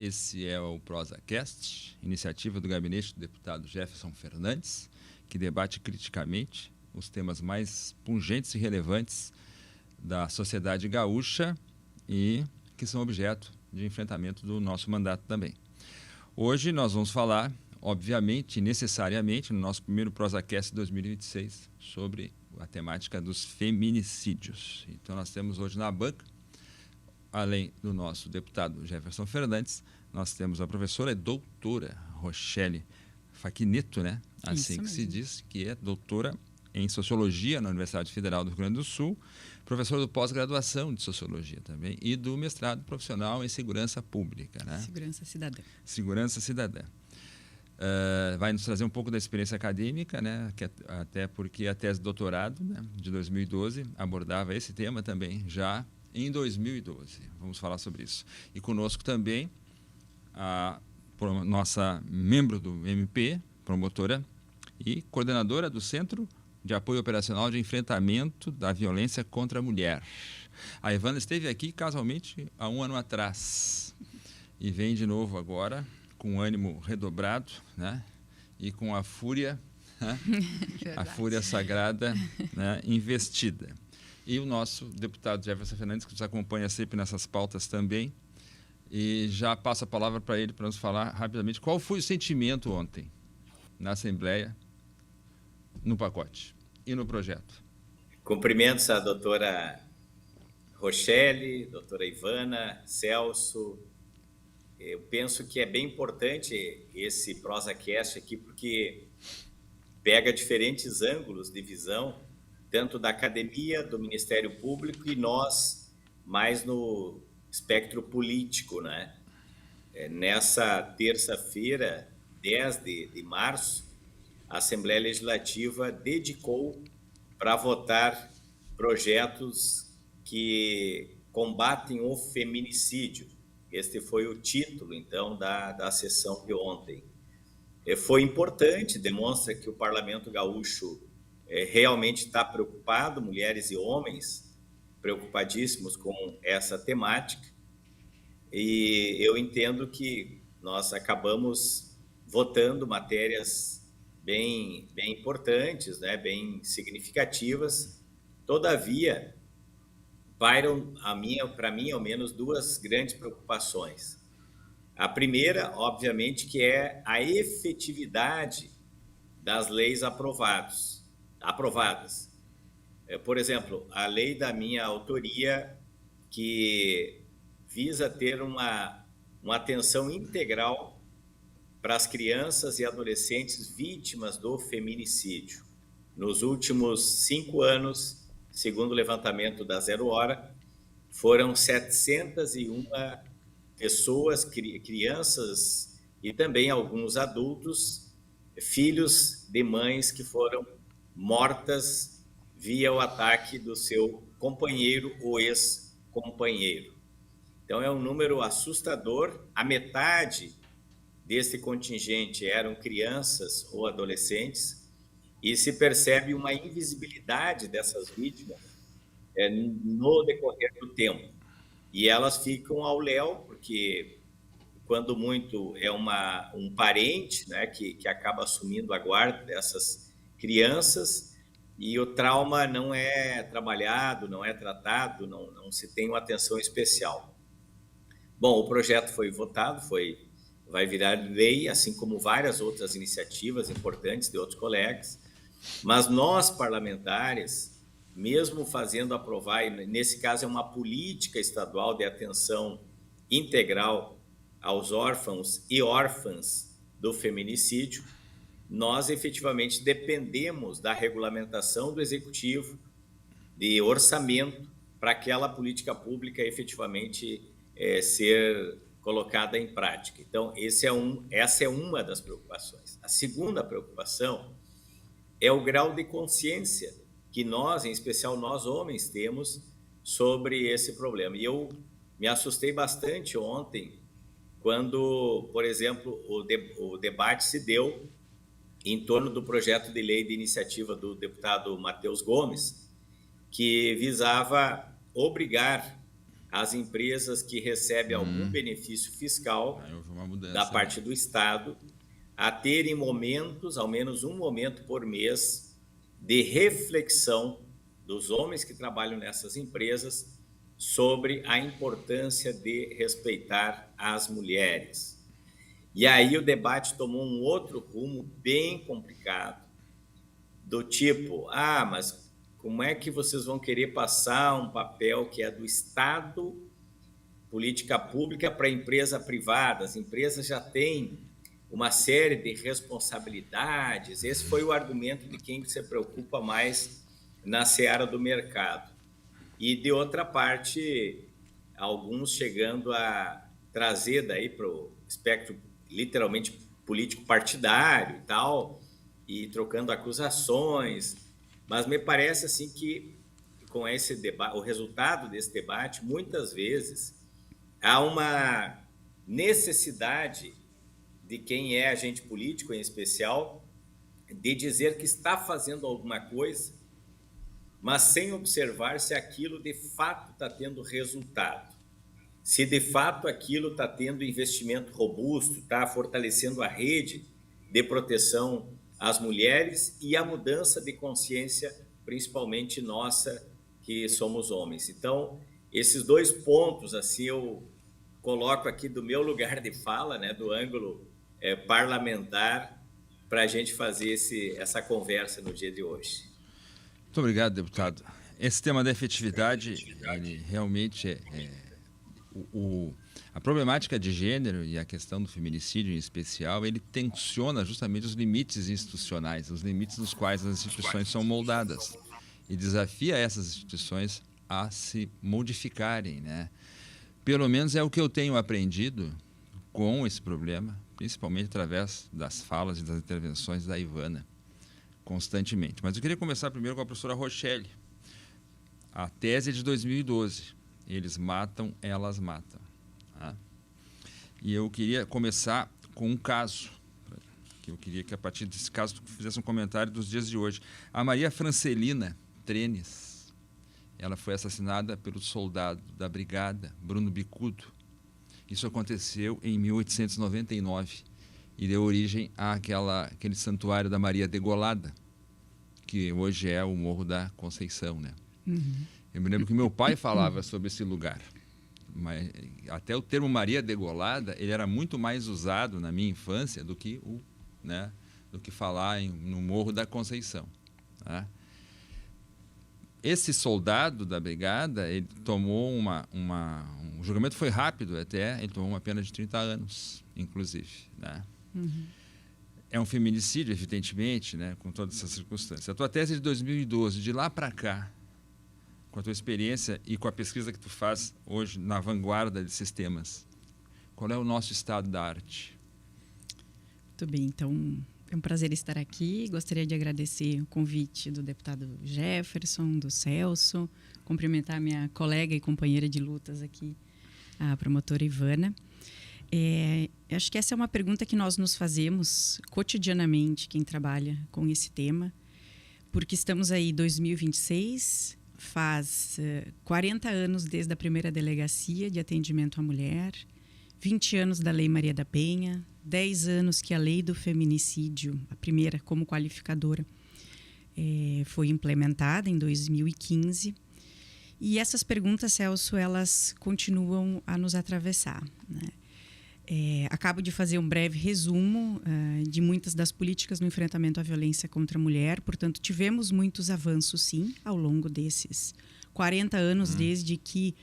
Esse é o ProsaCast, iniciativa do gabinete do deputado Jefferson Fernandes, que debate criticamente os temas mais pungentes e relevantes da sociedade gaúcha e que são objeto de enfrentamento do nosso mandato também. Hoje nós vamos falar, obviamente e necessariamente, no nosso primeiro ProsaCast 2026, sobre a temática dos feminicídios. Então nós temos hoje na banca, além do nosso deputado Jefferson Fernandes, nós temos a professora e doutora Rochelle Faquineto, né? Assim que se diz, que é doutora em Sociologia na Universidade Federal do Rio Grande do Sul, professora do pós-graduação de Sociologia também e do mestrado profissional em Segurança Pública, né? Segurança Cidadã. Segurança Cidadã. Vai nos trazer um pouco da experiência acadêmica, né? Até porque a tese de doutorado, né, de 2012 abordava esse tema também já em 2012. Vamos falar sobre isso. E conosco também a nossa membro do MP, promotora e coordenadora do Centro de Apoio Operacional de Enfrentamento da Violência contra a Mulher. A Ivana esteve aqui casualmente há um ano atrás e vem de novo agora com ânimo redobrado, né? E com a fúria, né? A fúria sagrada, né? Investida. E o nosso deputado Jefferson Fernandes, que nos acompanha sempre nessas pautas também. E já passo a palavra para ele para nos falar rapidamente qual foi o sentimento ontem na Assembleia, no pacote e no projeto. Cumprimentos à doutora Rochelle, doutora Ivana, Celso. Eu penso que é bem importante esse ProsaCast aqui, porque pega diferentes ângulos de visão, tanto da academia, do Ministério Público e nós mais no espectro político, né? Nessa terça-feira, 10 de março, a Assembleia Legislativa dedicou para votar projetos que combatem o feminicídio. Este foi o título, então, da sessão de ontem. Foi importante, demonstra que o Parlamento Gaúcho realmente está preocupado, mulheres e homens, preocupadíssimos com essa temática, e eu entendo que nós acabamos votando matérias bem importantes, né, bem significativas. Todavia, pairam para mim, ao menos, duas grandes preocupações. A primeira, obviamente, que é a efetividade das leis aprovadas. Por exemplo, a lei da minha autoria, que visa ter uma atenção integral para as crianças e adolescentes vítimas do feminicídio. Nos últimos 5 anos, segundo o levantamento da Zero Hora, foram 701 pessoas, crianças e também alguns adultos, filhos de mães que foram mortas via o ataque do seu companheiro ou ex-companheiro. Então, é um número assustador. A metade desse contingente eram crianças ou adolescentes e se percebe uma invisibilidade dessas vítimas no decorrer do tempo. E elas ficam ao léu, porque, quando muito, é um parente, né, que acaba assumindo a guarda dessas crianças, e o trauma não é trabalhado, não é tratado, não se tem uma atenção especial. Bom, o projeto foi votado, vai virar lei, assim como várias outras iniciativas importantes de outros colegas, mas nós, parlamentares, mesmo fazendo aprovar, e nesse caso é uma política estadual de atenção integral aos órfãos e órfãs do feminicídio, nós efetivamente dependemos da regulamentação do Executivo, de orçamento, para aquela política pública efetivamente ser colocada em prática. Então, essa é uma das preocupações. A segunda preocupação é o grau de consciência que nós, em especial nós homens, temos sobre esse problema. E eu me assustei bastante ontem, quando, por exemplo, o debate se deu em torno do projeto de lei de iniciativa do deputado Matheus Gomes, que visava obrigar as empresas que recebem algum benefício fiscal houve uma mudança, da parte do Estado a terem momentos, ao menos um momento por mês, de reflexão dos homens que trabalham nessas empresas sobre a importância de respeitar as mulheres. E aí o debate tomou um outro rumo bem complicado, do tipo, mas como é que vocês vão querer passar um papel que é do Estado, política pública, para a empresa privada? As empresas já têm uma série de responsabilidades. Esse foi o argumento de quem se preocupa mais na seara do mercado. E, de outra parte, alguns chegando a trazer daí para o espectro literalmente político partidário e tal, e trocando acusações. Mas me parece assim que, com esse debate, o resultado desse debate, muitas vezes há uma necessidade de quem é agente político, em especial, de dizer que está fazendo alguma coisa, mas sem observar se aquilo de fato está tendo resultado. Se de fato aquilo está tendo investimento robusto, está fortalecendo a rede de proteção às mulheres e a mudança de consciência, principalmente nossa, que somos homens. Então, esses dois pontos, assim, eu coloco aqui do meu lugar de fala, né, do ângulo parlamentar, para a gente fazer essa conversa no dia de hoje. Muito obrigado, deputado. Esse tema da efetividade, ele realmente a problemática de gênero e a questão do feminicídio em especial, ele tensiona justamente os limites institucionais, os limites nos quais as instituições são moldadas, e desafia essas instituições a se modificarem, né? Pelo menos é o que eu tenho aprendido com esse problema, principalmente através das falas e das intervenções da Ivana, constantemente. Mas eu queria começar primeiro com a professora Rochelle. A tese é de 2012. Eles matam, elas matam. Tá? E eu queria começar com um caso, que eu queria que a partir desse caso tu fizesse um comentário dos dias de hoje. A Maria Francelina Trenes, ela foi assassinada pelo soldado da brigada Bruno Bicudo. Isso aconteceu em 1899 e deu origem àquele santuário da Maria Degolada, que hoje é o Morro da Conceição, né? Uhum. Eu me lembro que meu pai falava sobre esse lugar. Mas até o termo Maria Degolada, ele era muito mais usado na minha infância do que falar no Morro da Conceição. Tá? Esse soldado da brigada, ele tomou o julgamento foi rápido até, ele tomou uma pena de 30 anos, inclusive. Né? Uhum. É um feminicídio, evidentemente, né, com todas essas circunstâncias. A tua tese é de 2012, de lá para cá, com a tua experiência e com a pesquisa que tu faz hoje na vanguarda de sistemas, qual é o nosso estado da arte? Muito bem, então é um prazer estar aqui. Gostaria de agradecer o convite do deputado Jefferson, do Celso, cumprimentar a minha colega e companheira de lutas aqui, a promotora Ivana. Acho que essa é uma pergunta que nós nos fazemos cotidianamente, quem trabalha com esse tema, porque estamos aí em 2026, faz 40 anos desde a primeira delegacia de atendimento à mulher, 20 anos da Lei Maria da Penha, 10 anos que a Lei do Feminicídio, a primeira como qualificadora, foi implementada em 2015. E essas perguntas, Celso, elas continuam a nos atravessar, né? Acabo de fazer um breve resumo de muitas das políticas no enfrentamento à violência contra a mulher. Portanto, tivemos muitos avanços, sim, ao longo desses 40 anos, desde que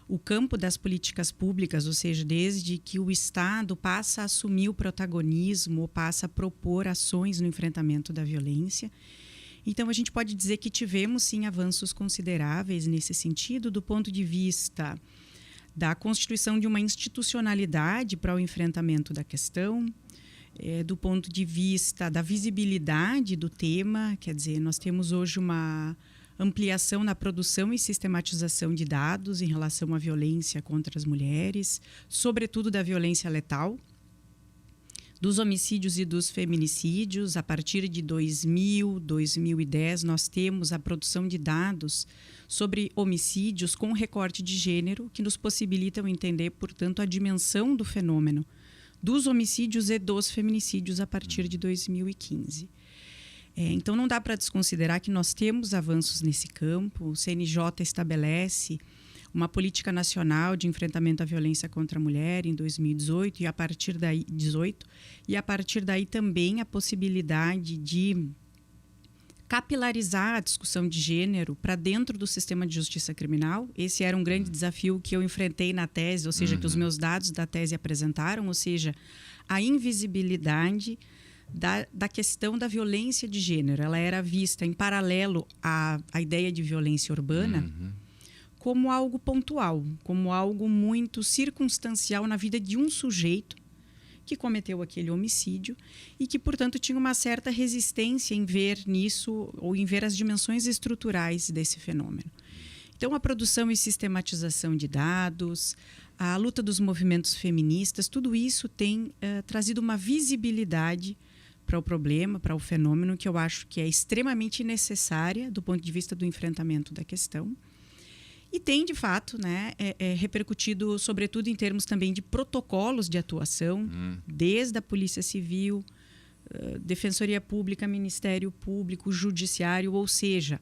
o campo das políticas públicas, ou seja, desde que o Estado passa a assumir o protagonismo ou passa a propor ações no enfrentamento da violência. Então, a gente pode dizer que tivemos, sim, avanços consideráveis nesse sentido, do ponto de vista da constituição de uma institucionalidade para o enfrentamento da questão, do ponto de vista da visibilidade do tema, quer dizer, nós temos hoje uma ampliação na produção e sistematização de dados em relação à violência contra as mulheres, sobretudo da violência letal, dos homicídios e dos feminicídios. A partir de 2000, 2010, nós temos a produção de dados sobre homicídios com recorte de gênero, que nos possibilitam entender, portanto, a dimensão do fenômeno dos homicídios e dos feminicídios a partir de 2015. Então, não dá para desconsiderar que nós temos avanços nesse campo. O CNJ estabelece uma política nacional de enfrentamento à violência contra a mulher em 2018 e a partir daí também a possibilidade de capilarizar a discussão de gênero para dentro do sistema de justiça criminal. Esse era um grande desafio que eu enfrentei na tese, ou seja, que os meus dados da tese apresentaram, ou seja, a invisibilidade da questão da violência de gênero. Ela era vista em paralelo à ideia de violência urbana como algo pontual, como algo muito circunstancial na vida de um sujeito que cometeu aquele homicídio e que, portanto, tinha uma certa resistência em ver nisso ou em ver as dimensões estruturais desse fenômeno. Então, a produção e sistematização de dados, a luta dos movimentos feministas, tudo isso tem trazido uma visibilidade para o problema, para o fenômeno, que eu acho que é extremamente necessária do ponto de vista do enfrentamento da questão. E tem, de fato, repercutido, sobretudo, em termos também de protocolos de atuação, desde a Polícia Civil, Defensoria Pública, Ministério Público, Judiciário, ou seja,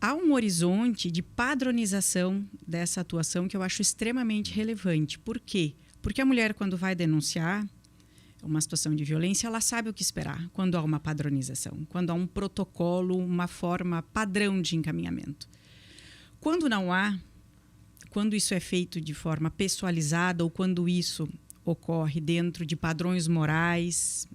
há um horizonte de padronização dessa atuação que eu acho extremamente relevante. Por quê? Porque a mulher, quando vai denunciar uma situação de violência, ela sabe o que esperar quando há uma padronização, quando há um protocolo, uma forma padrão de encaminhamento. Quando não há, quando isso é feito de forma pessoalizada ou quando isso ocorre dentro de padrões morais,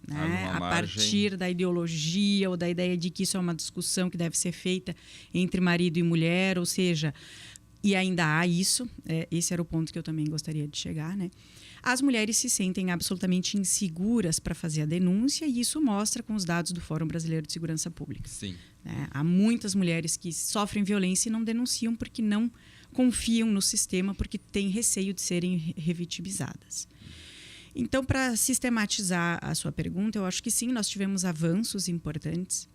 a partir da ideologia ou da ideia de que isso é uma discussão que deve ser feita entre marido e mulher, ou seja, e ainda há isso, esse era o ponto que eu também gostaria de chegar, as mulheres se sentem absolutamente inseguras para fazer a denúncia e isso mostra com os dados do Fórum Brasileiro de Segurança Pública. Sim. Há muitas mulheres que sofrem violência e não denunciam porque não confiam no sistema, porque têm receio de serem revitimizadas. Então, para sistematizar a sua pergunta, eu acho que sim, nós tivemos avanços importantes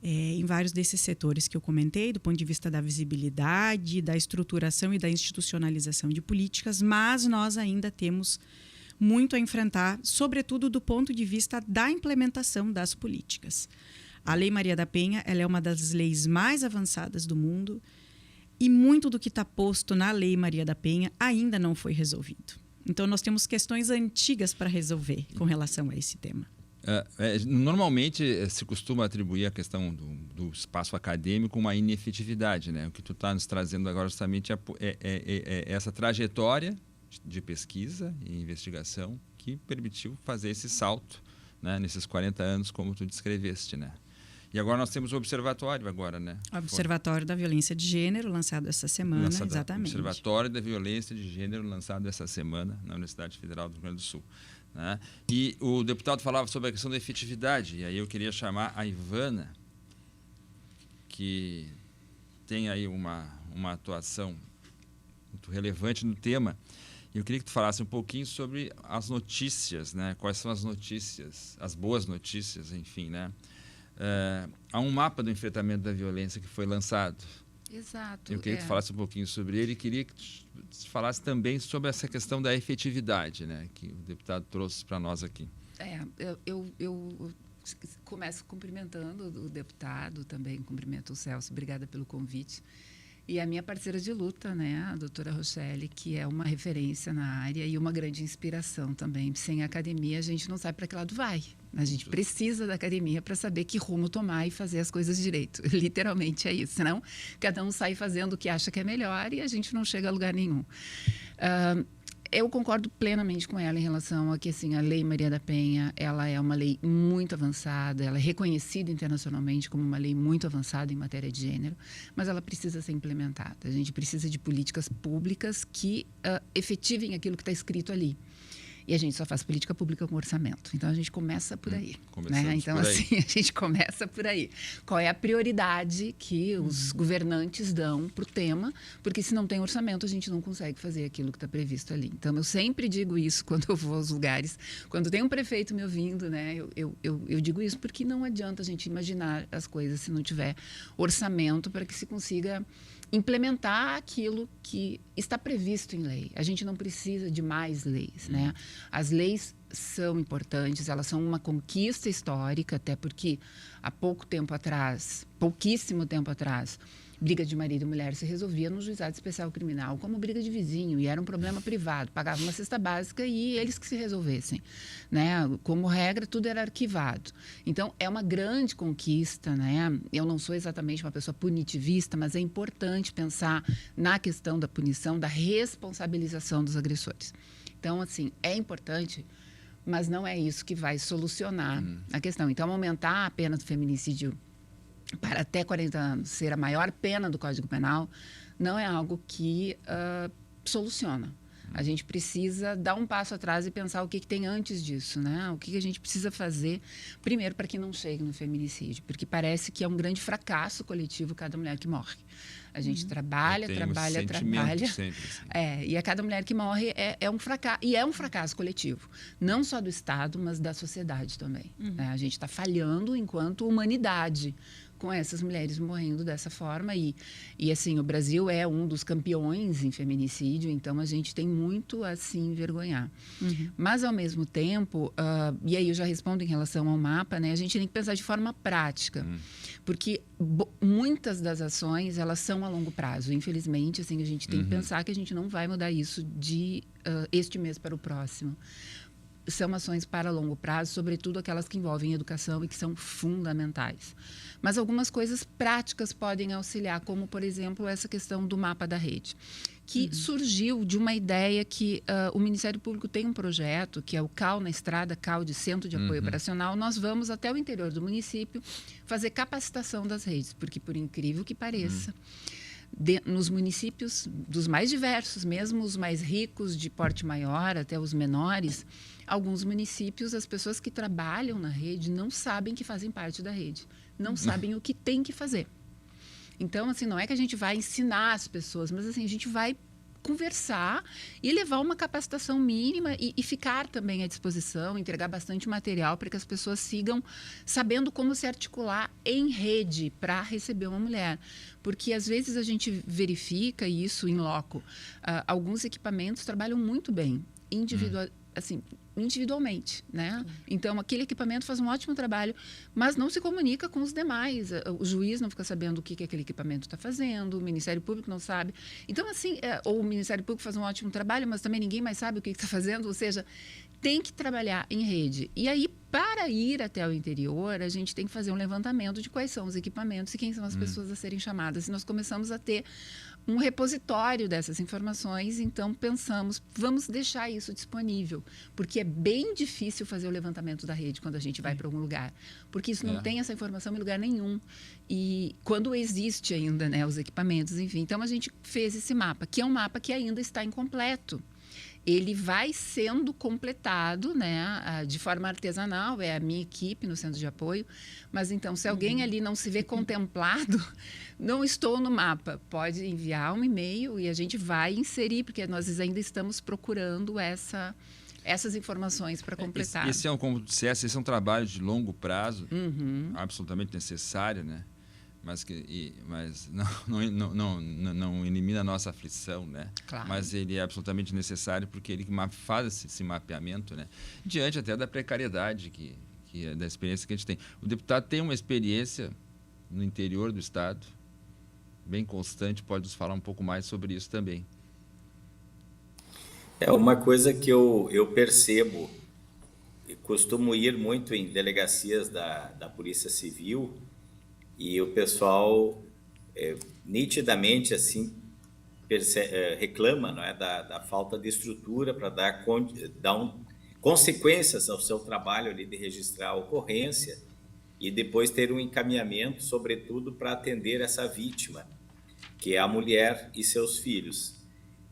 em vários desses setores que eu comentei, do ponto de vista da visibilidade, da estruturação e da institucionalização de políticas, mas nós ainda temos muito a enfrentar, sobretudo do ponto de vista da implementação das políticas. A Lei Maria da Penha, ela é uma das leis mais avançadas do mundo e muito do que está posto na Lei Maria da Penha ainda não foi resolvido. Então, nós temos questões antigas para resolver com relação a esse tema. Normalmente se costuma atribuir a questão do espaço acadêmico uma inefetividade, O que tu está nos trazendo agora justamente é essa trajetória de pesquisa e investigação que permitiu fazer esse salto, nesses 40 anos, como tu descreveste, E agora nós temos o observatório agora, O Observatório da Violência de Gênero, lançado essa semana, exatamente. O Observatório da Violência de Gênero, lançado essa semana na Universidade Federal do Rio Grande do Sul. E o deputado falava sobre a questão da efetividade, e aí eu queria chamar a Ivana, que tem aí uma atuação muito relevante no tema. Eu queria que tu falasse um pouquinho sobre as notícias, Quais são as notícias, as boas notícias, enfim, Há um mapa do enfrentamento da violência que foi lançado. Exato. Eu queria que tu falasse um pouquinho sobre ele e queria que tu falasse também sobre essa questão da efetividade, que o deputado trouxe para nós aqui. Eu começo cumprimentando o deputado, também cumprimento o Celso, obrigada pelo convite. E a minha parceira de luta, a doutora Rochelle, que é uma referência na área e uma grande inspiração também. Sem a academia, a gente não sabe para que lado vai. A gente precisa da academia para saber que rumo tomar e fazer as coisas direito. Literalmente é isso. Senão, cada um sai fazendo o que acha que é melhor e a gente não chega a lugar nenhum. Eu concordo plenamente com ela em relação a que a Lei Maria da Penha, ela é uma lei muito avançada, ela é reconhecida internacionalmente como uma lei muito avançada em matéria de gênero, mas ela precisa ser implementada. A gente precisa de políticas públicas que efetivem aquilo que está escrito ali. E a gente só faz política pública com orçamento. Então, a gente começa por aí. Né? Então, por aí. assim, a gente começa por aí. Qual é a prioridade que os governantes dão para o tema? Porque se não tem orçamento, a gente não consegue fazer aquilo que está previsto ali. Então, eu sempre digo isso quando eu vou aos lugares. Quando tem um prefeito me ouvindo, né, eu digo isso porque não adianta a gente imaginar as coisas se não tiver orçamento para que se consiga implementar aquilo que está previsto em lei. A gente não precisa de mais leis, né? As leis são importantes, elas são uma conquista histórica, até porque há pouquíssimo tempo atrás, briga de marido e mulher se resolvia no juizado especial criminal como briga de vizinho, e era um problema privado, pagava uma cesta básica e eles que se resolvessem, né? Como regra, tudo era arquivado. Então, é uma grande conquista, né? Eu não sou exatamente uma pessoa punitivista, mas é importante pensar na questão da punição, da responsabilização dos agressores. Então, assim, é importante, mas não é isso que vai solucionar a questão. Então, aumentar a pena do feminicídio para até 40 anos ser a maior pena do Código Penal não é algo que soluciona. A gente precisa dar um passo atrás e pensar o que tem antes disso, né? O que a gente precisa fazer, primeiro, para que não chegue no feminicídio, porque parece que é um grande fracasso coletivo cada mulher que morre. A gente trabalha. Sempre, assim. E a cada mulher que morre é um fracasso, e é um fracasso coletivo, não só do Estado, mas da sociedade também. Né? A gente está falhando enquanto humanidade com essas mulheres morrendo dessa forma e assim, o Brasil é um dos campeões em feminicídio, então a gente tem muito a se envergonhar. Mas, ao mesmo tempo, e aí eu já respondo em relação ao mapa, né, a gente tem que pensar de forma prática, porque muitas das ações, elas são a longo prazo. Infelizmente, assim, a gente tem que pensar que a gente não vai mudar isso de este mês para o próximo. São ações para longo prazo, sobretudo aquelas que envolvem educação e que são fundamentais. Mas algumas coisas práticas podem auxiliar, como, por exemplo, essa questão do mapa da rede, que surgiu de uma ideia que o Ministério Público tem um projeto, que é o CAU na Estrada, CAU de Centro de Apoio Operacional. Nós vamos até o interior do município fazer capacitação das redes, porque, por incrível que pareça, nos municípios dos mais diversos, mesmo os mais ricos, de porte maior até os menores, alguns municípios, as pessoas que trabalham na rede não sabem que fazem parte da rede, não sabem o que tem que fazer. Então, assim, não é que a gente vai ensinar as pessoas, mas assim, a gente vai conversar e levar uma capacitação mínima e ficar também à disposição, entregar bastante material para que as pessoas sigam sabendo como se articular em rede para receber uma mulher. Porque, às vezes, a gente verifica isso em loco. Alguns equipamentos trabalham muito bem, individualmente, né? Então, aquele equipamento faz um ótimo trabalho, mas não se comunica com os demais. O juiz não fica sabendo o que aquele equipamento está fazendo, o Ministério Público não sabe. Então, assim, ou o Ministério Público faz um ótimo trabalho, mas também ninguém mais sabe o que está fazendo, ou seja, tem que trabalhar em rede. E aí, para ir até o interior, a gente tem que fazer um levantamento de quais são os equipamentos e quem são as pessoas a serem chamadas. E nós começamos a ter um repositório dessas informações, então pensamos, vamos deixar isso disponível, porque é bem difícil fazer o levantamento da rede quando a gente vai para algum lugar, porque isso não tem essa informação em lugar nenhum. E quando existe ainda, né, os equipamentos, enfim. Então, a gente fez esse mapa, que é um mapa que ainda está incompleto. Ele vai sendo completado, né, de forma artesanal, é a minha equipe no centro de apoio, mas então, se alguém ali não se vê contemplado, não estou no mapa, pode enviar um e-mail e a gente vai inserir, porque nós ainda estamos procurando essas informações para completar. Esse é, como dissesse, esse é um trabalho de longo prazo, absolutamente necessário, né? Mas não elimina a nossa aflição, né? Claro. Mas ele é absolutamente necessário porque ele faz esse mapeamento, né? Diante até da precariedade que é da experiência que a gente tem. O deputado tem uma experiência no interior do estado bem constante, pode nos falar um pouco mais sobre isso também. É uma coisa que eu percebo, eu costumo ir muito em delegacias da Polícia Civil. E o pessoal nitidamente assim reclama, não é, da falta de estrutura para dar consequências ao seu trabalho ali de registrar a ocorrência e depois ter um encaminhamento, sobretudo, para atender essa vítima, que é a mulher e seus filhos.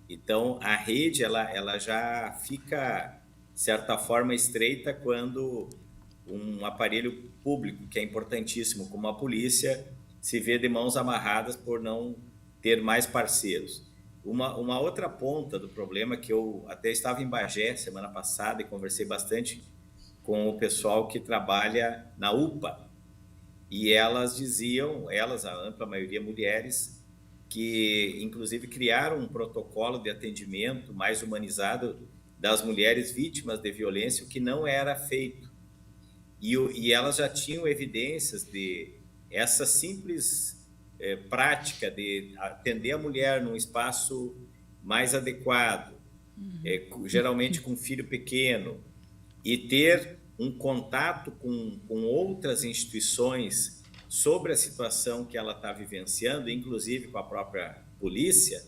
Então, a rede ela já fica certa forma, estreita quando um aparelho público, que é importantíssimo, como a polícia, se vê de mãos amarradas por não ter mais parceiros. Uma outra ponta do problema, que eu até estava em Bagé semana passada e conversei bastante com o pessoal que trabalha na UPA, e elas diziam, a ampla maioria mulheres, que inclusive criaram um protocolo de atendimento mais humanizado das mulheres vítimas de violência, o que não era feito. E elas já tinham evidências de essa simples prática de atender a mulher num espaço mais adequado, geralmente com um filho pequeno, e ter um contato com outras instituições sobre a situação que ela está vivenciando, inclusive com a própria polícia,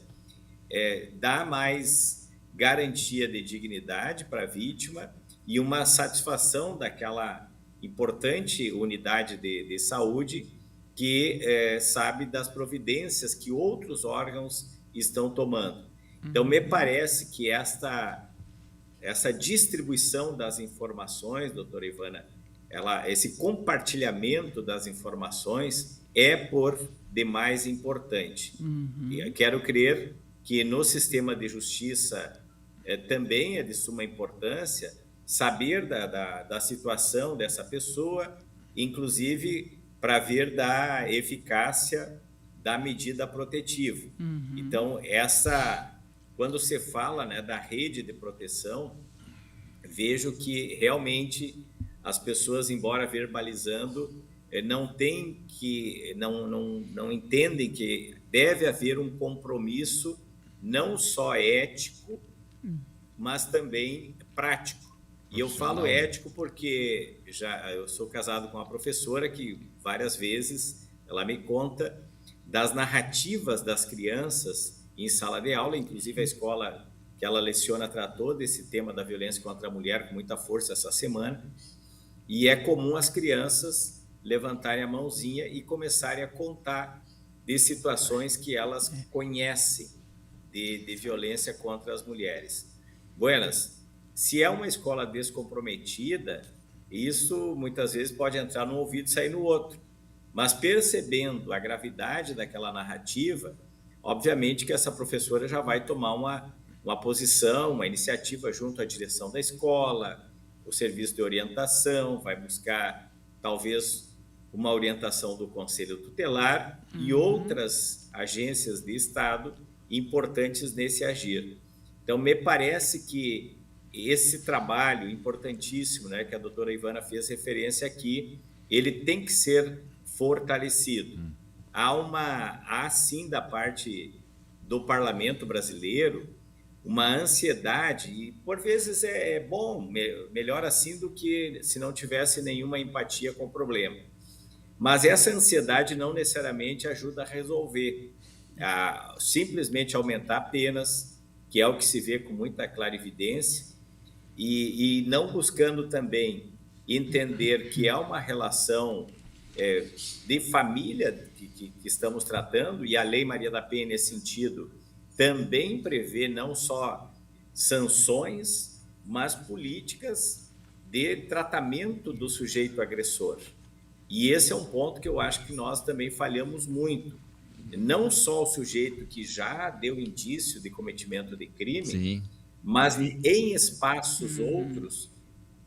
dá mais garantia de dignidade para a vítima e uma satisfação daquela importante unidade de saúde que sabe das providências que outros órgãos estão tomando. Então, me parece que essa distribuição das informações, doutora Ivana, esse compartilhamento das informações é por demais importante. E eu quero crer que no sistema de justiça também é de suma importância saber da situação dessa pessoa, inclusive para ver da eficácia da medida protetiva. Então, quando se fala, né, da rede de proteção, vejo que realmente as pessoas, embora verbalizando, não entendem que deve haver um compromisso não só ético, mas também prático. E eu falo ético porque eu sou casado com uma professora que várias vezes ela me conta das narrativas das crianças em sala de aula, inclusive a escola que ela leciona tratou desse tema da violência contra a mulher com muita força essa semana, e é comum as crianças levantarem a mãozinha e começarem a contar de situações que elas conhecem de violência contra as mulheres. Buenas, se é uma escola descomprometida, isso muitas vezes pode entrar num ouvido e sair no outro, mas percebendo a gravidade daquela narrativa, obviamente que essa professora já vai tomar uma posição, uma iniciativa junto à direção da escola, o serviço de orientação, vai buscar talvez uma orientação do Conselho Tutelar e outras agências de Estado importantes nesse agir. Então, me parece que esse trabalho importantíssimo, né, que a doutora Ivana fez referência aqui, ele tem que ser fortalecido. Há sim, da parte do parlamento brasileiro, uma ansiedade, e por vezes é bom, melhor assim do que se não tivesse nenhuma empatia com o problema. Mas essa ansiedade não necessariamente ajuda a resolver, a simplesmente aumentar penas, que é o que se vê com muita clarividência, e não buscando também entender que há uma relação de família que estamos tratando, e a Lei Maria da Penha, nesse sentido, também prevê não só sanções, mas políticas de tratamento do sujeito agressor. E esse é um ponto que eu acho que nós também falhamos muito. Não só o sujeito que já deu indício de cometimento de crime, sim, mas em espaços outros,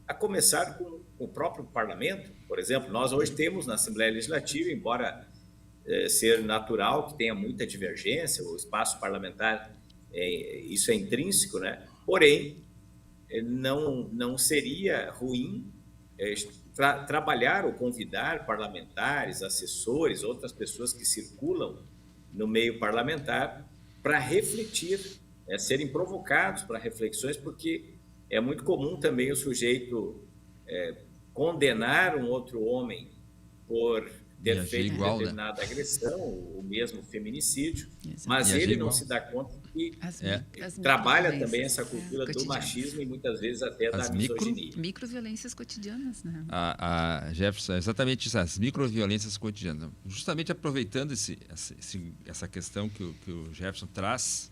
a começar com o próprio parlamento. Por exemplo, nós hoje temos na Assembleia Legislativa, embora ser natural que tenha muita divergência, o espaço parlamentar, isso é intrínseco, né? Porém, não seria ruim trabalhar ou convidar parlamentares, assessores, outras pessoas que circulam no meio parlamentar para refletir, serem provocados para reflexões, porque é muito comum também o sujeito condenar um outro homem por ter feito determinada agressão, o mesmo feminicídio, mas ele não se dá conta que trabalha também essa cultura do machismo e muitas vezes até da misoginia. Microviolências cotidianas, né? Jefferson, exatamente isso, as microviolências cotidianas. Justamente aproveitando essa questão que o Jefferson traz,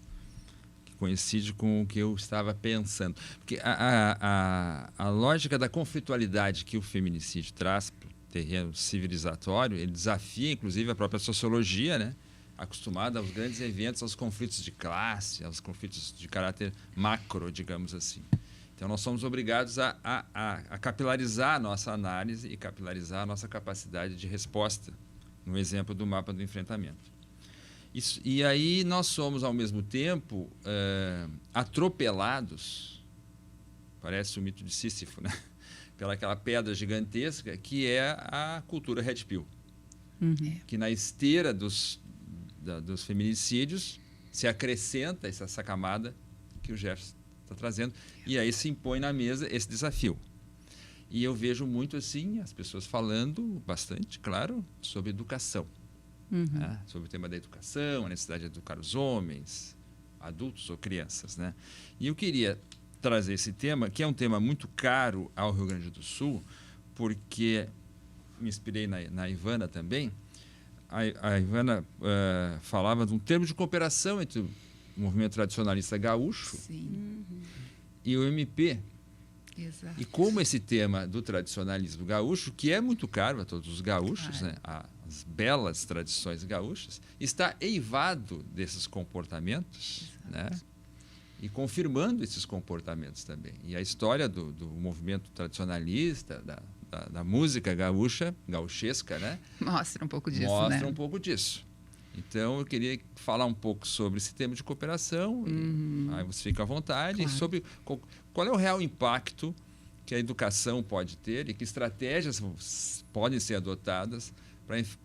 que coincide com o que eu estava pensando. Porque a lógica da conflitualidade que o feminicídio traz para o terreno civilizatório, ele desafia, inclusive, a própria sociologia, né? Acostumada aos grandes eventos, aos conflitos de classe, aos conflitos de caráter macro, digamos assim. Então, nós somos obrigados a capilarizar a nossa análise e capilarizar a nossa capacidade de resposta, no exemplo do mapa do enfrentamento. E aí nós somos, ao mesmo tempo, atropelados, parece o mito de Sísifo, né? Pelaquela pedra gigantesca que é a cultura Red Pill, que na esteira dos feminicídios se acrescenta essa camada que o Jefferson está trazendo, e aí se impõe na mesa esse desafio. E eu vejo muito assim as pessoas falando bastante, claro, sobre educação. Né? Sobre o tema da educação, a necessidade de educar os homens, adultos ou crianças. Né? E eu queria trazer esse tema, que é um tema muito caro ao Rio Grande do Sul, porque me inspirei na Ivana também. A Ivana falava de um termo de cooperação entre o movimento tradicionalista gaúcho e o MP. Exato. E como esse tema do tradicionalismo gaúcho, que é muito caro a todos os gaúchos, né? As belas tradições gaúchas, está eivado desses comportamentos, né? E confirmando esses comportamentos também. E a história do movimento tradicionalista, da música gaúcha, gauchesca, né? Mostra um pouco disso, Mostra um pouco disso. Então, eu queria falar um pouco sobre esse tema de cooperação, aí você fica à vontade, Claro. e sobre qual é o real impacto que a educação pode ter e que estratégias podem ser adotadas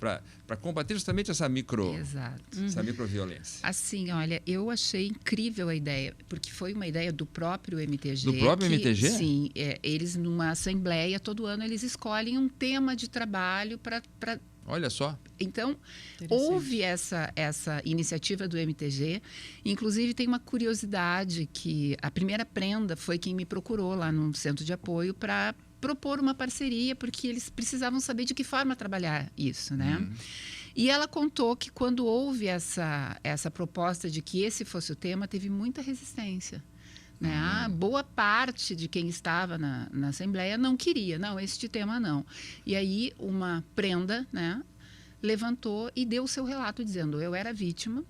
para combater justamente essa microviolência. Assim, olha, eu achei incrível a ideia, porque foi uma ideia do próprio MTG. Do próprio MTG? Sim, eles numa assembleia, todo ano, eles escolhem um tema de trabalho para... Olha só. Então, houve essa iniciativa do MTG. Inclusive, tem uma curiosidade que a primeira prenda foi quem me procurou lá no centro de apoio para propor uma parceria, porque eles precisavam saber de que forma trabalhar isso, né? E ela contou que quando houve essa proposta de que esse fosse o tema, teve muita resistência. Né? Boa parte de quem estava na Assembleia não queria, não, este tema não. E aí uma prenda, né, levantou e deu o seu relato dizendo, eu era vítima,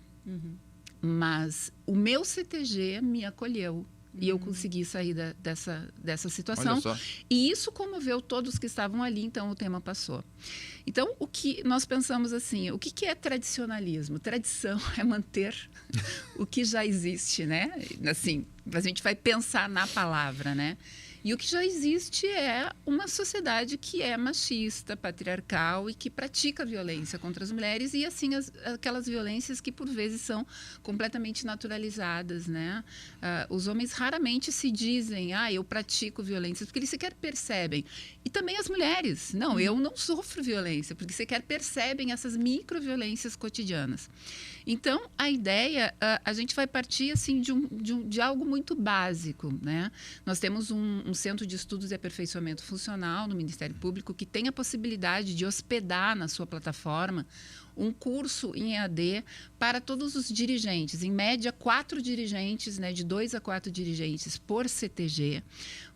mas o meu CTG me acolheu. E eu consegui sair dessa situação. Olha só. E isso comoveu todos que estavam ali, então o tema passou. Então, o que nós pensamos assim, o que é tradicionalismo? Tradição é manter o que já existe, né? Assim, a gente vai pensar na palavra, né? E o que já existe é uma sociedade que é machista, patriarcal e que pratica violência contra as mulheres e, assim, aquelas violências que, por vezes, são completamente naturalizadas, né? Os homens raramente se dizem, eu pratico violência, porque eles sequer percebem. E também as mulheres. Não, eu não sofro violência, porque sequer percebem essas microviolências cotidianas. Então, a ideia, a gente vai partir assim, de algo muito básico. Né? Nós temos um Centro de Estudos e Aperfeiçoamento Funcional no Ministério Público que tem a possibilidade de hospedar na sua plataforma um curso em EAD para todos os dirigentes, em média 4 dirigentes, né, de 2 a 4 dirigentes por CTG,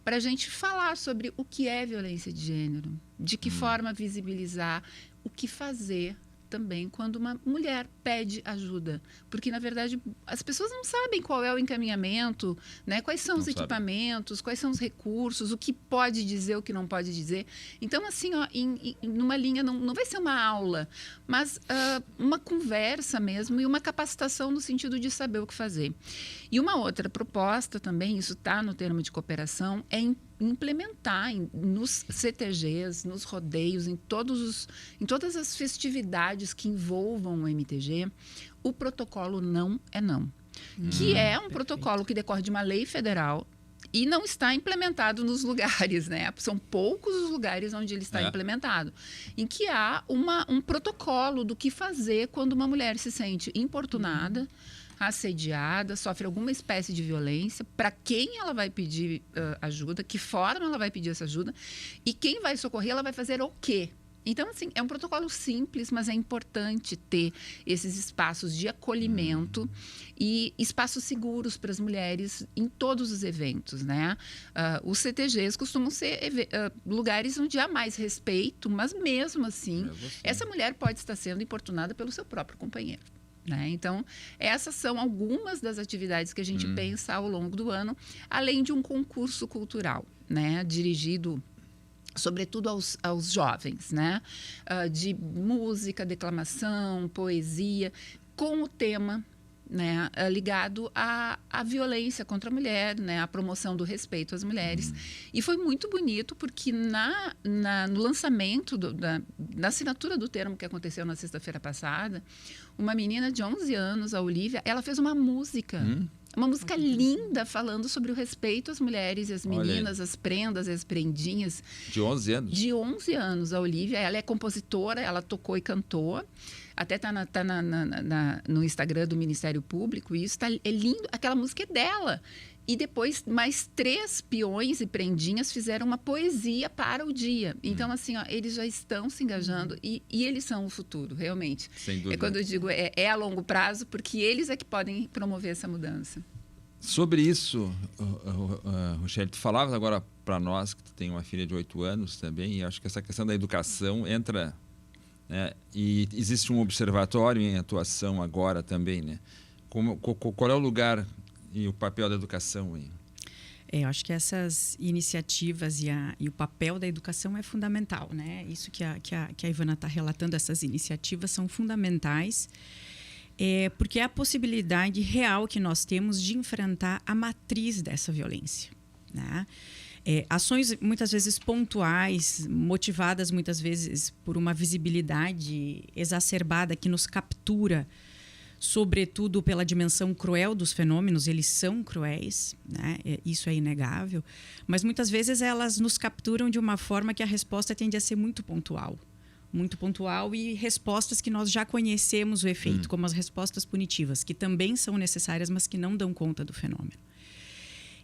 para a gente falar sobre o que é violência de gênero, de que forma visibilizar, o que fazer também quando uma mulher pede ajuda. Porque, na verdade, as pessoas não sabem qual é o encaminhamento, né? Quais são os equipamentos, quais são os recursos, o que pode dizer, o que não pode dizer. Então, assim, numa linha, não vai ser uma aula, mas uma conversa mesmo e uma capacitação no sentido de saber o que fazer. E uma outra proposta também, isso está no termo de cooperação, é implementar nos CTGs, nos rodeios, em todas as festividades que envolvam o MTG, o protocolo Não é Não, que é um protocolo que decorre de uma lei federal e não está implementado nos lugares, né? São poucos os lugares onde ele está implementado, em que há um protocolo do que fazer quando uma mulher se sente importunada, assediada, sofre alguma espécie de violência, para quem ela vai pedir ajuda, que forma ela vai pedir essa ajuda e quem vai socorrer, ela vai fazer o quê? Então, assim, é um protocolo simples, mas é importante ter esses espaços de acolhimento e espaços seguros para as mulheres em todos os eventos, né? Os CTGs costumam ser lugares onde há mais respeito, mas mesmo assim, essa mulher pode estar sendo importunada pelo seu próprio companheiro. Né? Então, essas são algumas das atividades que a gente pensa ao longo do ano, além de um concurso cultural, né? Dirigido sobretudo aos jovens, né? De música, declamação, poesia, com o tema, né, ligado à violência contra a mulher, né, à promoção do respeito às mulheres. E foi muito bonito porque no lançamento, na assinatura do termo que aconteceu na sexta-feira passada, uma menina de 11 anos, a Olivia, ela fez uma música. Uma música linda falando sobre o respeito às mulheres e às meninas, as prendas e as prendinhas. De 11 anos? De 11 anos, a Olivia. Ela é compositora, ela tocou e cantou. Até está no Instagram do Ministério Público. E isso é lindo. Aquela música é dela. E depois, mais 3 peões e prendinhas fizeram uma poesia para o dia. Então, assim, ó, eles já estão se engajando e eles são o futuro, realmente. Sem dúvida. É quando eu digo, é a longo prazo, porque eles é que podem promover essa mudança. Sobre isso, Rochelle, tu falavas agora para nós que tu tem uma filha de 8 anos também, e acho que essa questão da educação entra, né, e existe um observatório em atuação agora também, né? Qual é o lugar e o papel da educação aí? Eu acho que essas iniciativas e o papel da educação é fundamental, né? Isso que a Ivana está relatando, essas iniciativas são fundamentais, porque é a possibilidade real que nós temos de enfrentar a matriz dessa violência, né? Ações muitas vezes pontuais, motivadas muitas vezes por uma visibilidade exacerbada que nos captura, sobretudo pela dimensão cruel dos fenômenos. Eles são cruéis, né? Isso é inegável, mas muitas vezes elas nos capturam de uma forma que a resposta tende a ser muito pontual e respostas que nós já conhecemos o efeito, como as respostas punitivas, que também são necessárias, mas que não dão conta do fenômeno.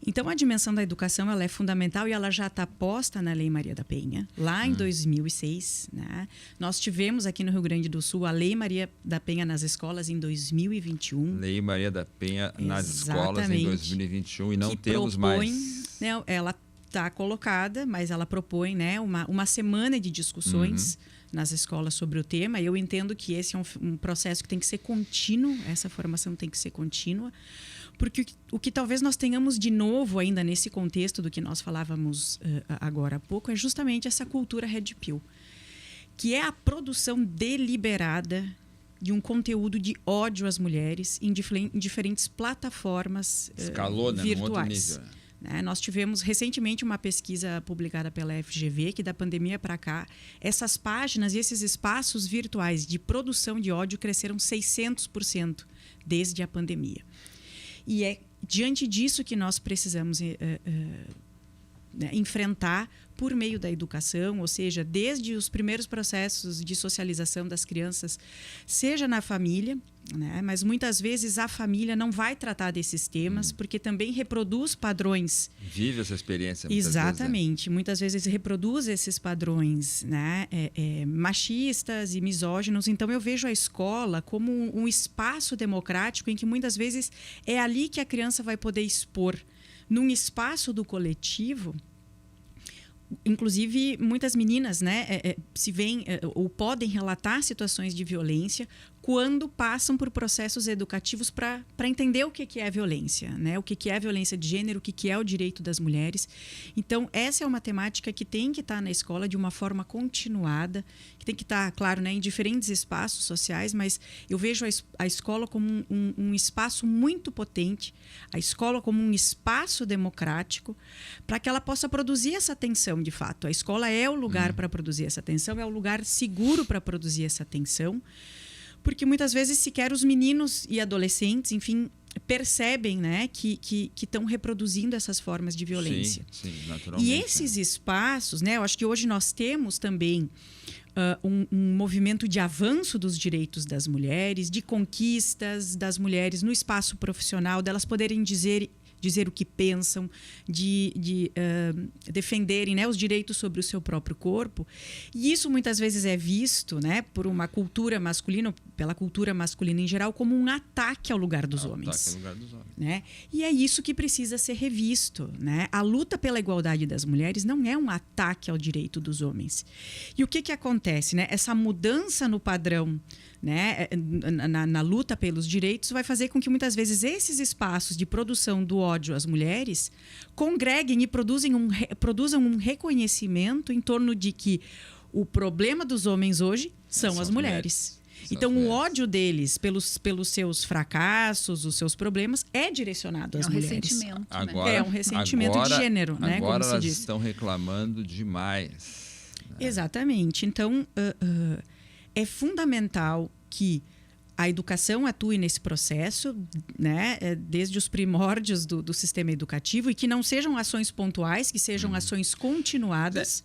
Então, a dimensão da educação ela é fundamental e ela já está posta na Lei Maria da Penha, lá em 2006. Né? Nós tivemos aqui no Rio Grande do Sul a Lei Maria da Penha nas escolas em 2021. Lei Maria da Penha nas escolas em 2021 e não temos mais. Né, ela está colocada, mas ela propõe, né, uma semana de discussões nas escolas sobre o tema. Eu entendo que esse é um processo que tem que ser contínuo, essa formação tem que ser contínua. Porque o que talvez nós tenhamos de novo ainda nesse contexto do que nós falávamos agora há pouco é justamente essa cultura Red Pill, que é a produção deliberada de um conteúdo de ódio às mulheres em diferentes plataformas Escalou, né, virtuais. Num outro nível. Né? Nós tivemos recentemente uma pesquisa publicada pela FGV que da pandemia para cá, essas páginas e esses espaços virtuais de produção de ódio cresceram 600% desde a pandemia. E é diante disso que nós precisamos enfrentar por meio da educação, ou seja, desde os primeiros processos de socialização das crianças, seja na família, né? Mas muitas vezes a família não vai tratar desses temas, porque também reproduz padrões. Vive essa experiência muitas Exatamente. vezes, né? Muitas vezes reproduz esses padrões, né? Machistas e misóginos. Então, eu vejo a escola como um espaço democrático em que muitas vezes é ali que a criança vai poder expor, num espaço do coletivo. Inclusive, muitas meninas, né, se veem ou podem relatar situações de violência quando passam por processos educativos para entender o que é a violência, né? O que é a violência de gênero, o que é o direito das mulheres. Então, essa é uma temática que tem que estar na escola de uma forma continuada, que tem que estar, claro, né, em diferentes espaços sociais, mas eu vejo a escola como um espaço muito potente, a escola como um espaço democrático, para que ela possa produzir essa atenção, de fato. A escola é o lugar para produzir essa atenção, é o lugar seguro para produzir essa atenção, porque muitas vezes sequer os meninos e adolescentes, enfim, percebem, né, que estão reproduzindo essas formas de violência. Sim, naturalmente. E esses espaços, né, eu acho que hoje nós temos também um movimento de avanço dos direitos das mulheres, de conquistas das mulheres no espaço profissional, delas poderem dizer dizer o que pensam, de defenderem, né, os direitos sobre o seu próprio corpo. E isso muitas vezes é visto, né, por uma cultura masculina, pela cultura masculina em geral, como um ataque ao lugar dos homens. Ataque ao lugar dos homens. Né? E é isso que precisa ser revisto. Né? A luta pela igualdade das mulheres não é um ataque ao direito dos homens. E o que acontece? Né? Essa mudança no padrão, né, na luta pelos direitos vai fazer com que muitas vezes esses espaços de produção do ódio às mulheres congreguem e produzam um reconhecimento em torno de que o problema dos homens hoje são as mulheres. Então, o ódio deles pelos seus fracassos, os seus problemas, é direcionado às mulheres. Ressentimento, Agora, é um ressentimento de gênero, né? Agora como elas se diz. estão reclamando demais. Né? Exatamente. Então, é fundamental que a educação atue nesse processo, né, desde os primórdios do sistema educativo, e que não sejam ações pontuais, que sejam ações continuadas.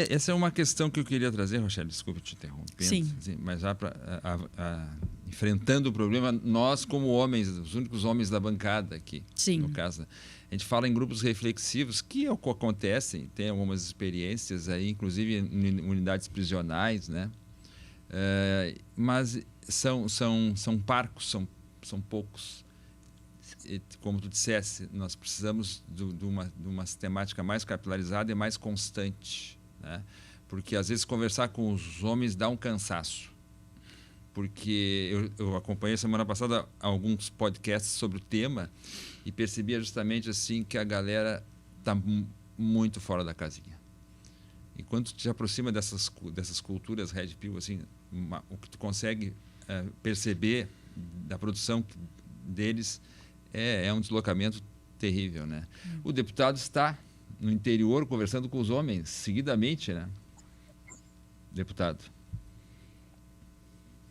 Essa é uma questão que eu queria trazer, Rochelle, desculpa te interromper. Sim. Mas já enfrentando o problema, nós como homens, os únicos homens da bancada aqui, Sim. no caso, a gente fala em grupos reflexivos que acontecem, tem algumas experiências aí, inclusive em unidades prisionais, né? Mas são parcos, são poucos. E, como tu disseste, nós precisamos de uma sistemática mais capilarizada e mais constante, né? Porque às vezes conversar com os homens dá um cansaço. Porque eu acompanhei semana passada alguns podcasts sobre o tema e percebia justamente assim que a galera está muito fora da casinha. E quando tu te aproxima dessas culturas Red Pill, assim, o que tu consegue perceber da produção deles é um deslocamento terrível, né? O deputado está no interior conversando com os homens seguidamente, né? Deputado.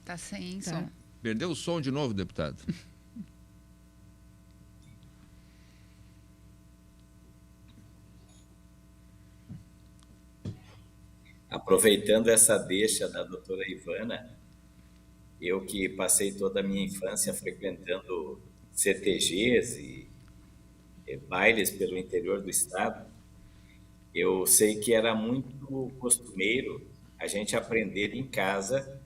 Tá sem som. Perdeu o som de novo, deputado. Aproveitando essa deixa da doutora Ivana, eu que passei toda a minha infância frequentando CTGs e bailes pelo interior do estado, eu sei que era muito costumeiro a gente aprender em casa,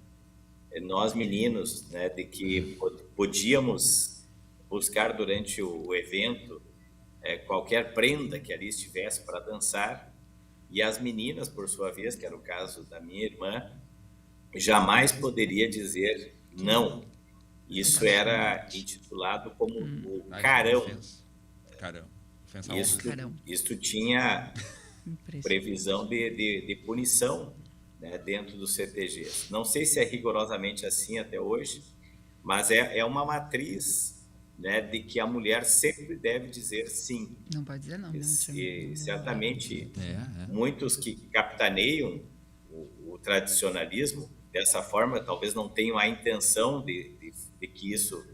nós meninos, né, de que podíamos buscar durante o evento qualquer prenda que ali estivesse para dançar, e as meninas, por sua vez, que era o caso da minha irmã, jamais poderia dizer não. Isso era intitulado como o carão. Carão. Isto tinha previsão de punição, né, dentro do CTG. Não sei se é rigorosamente assim até hoje, mas é uma matriz, né, de que a mulher sempre deve dizer sim. Não pode dizer não. E certamente muitos que capitaneiam o tradicionalismo dessa forma talvez não tenham a intenção de que isso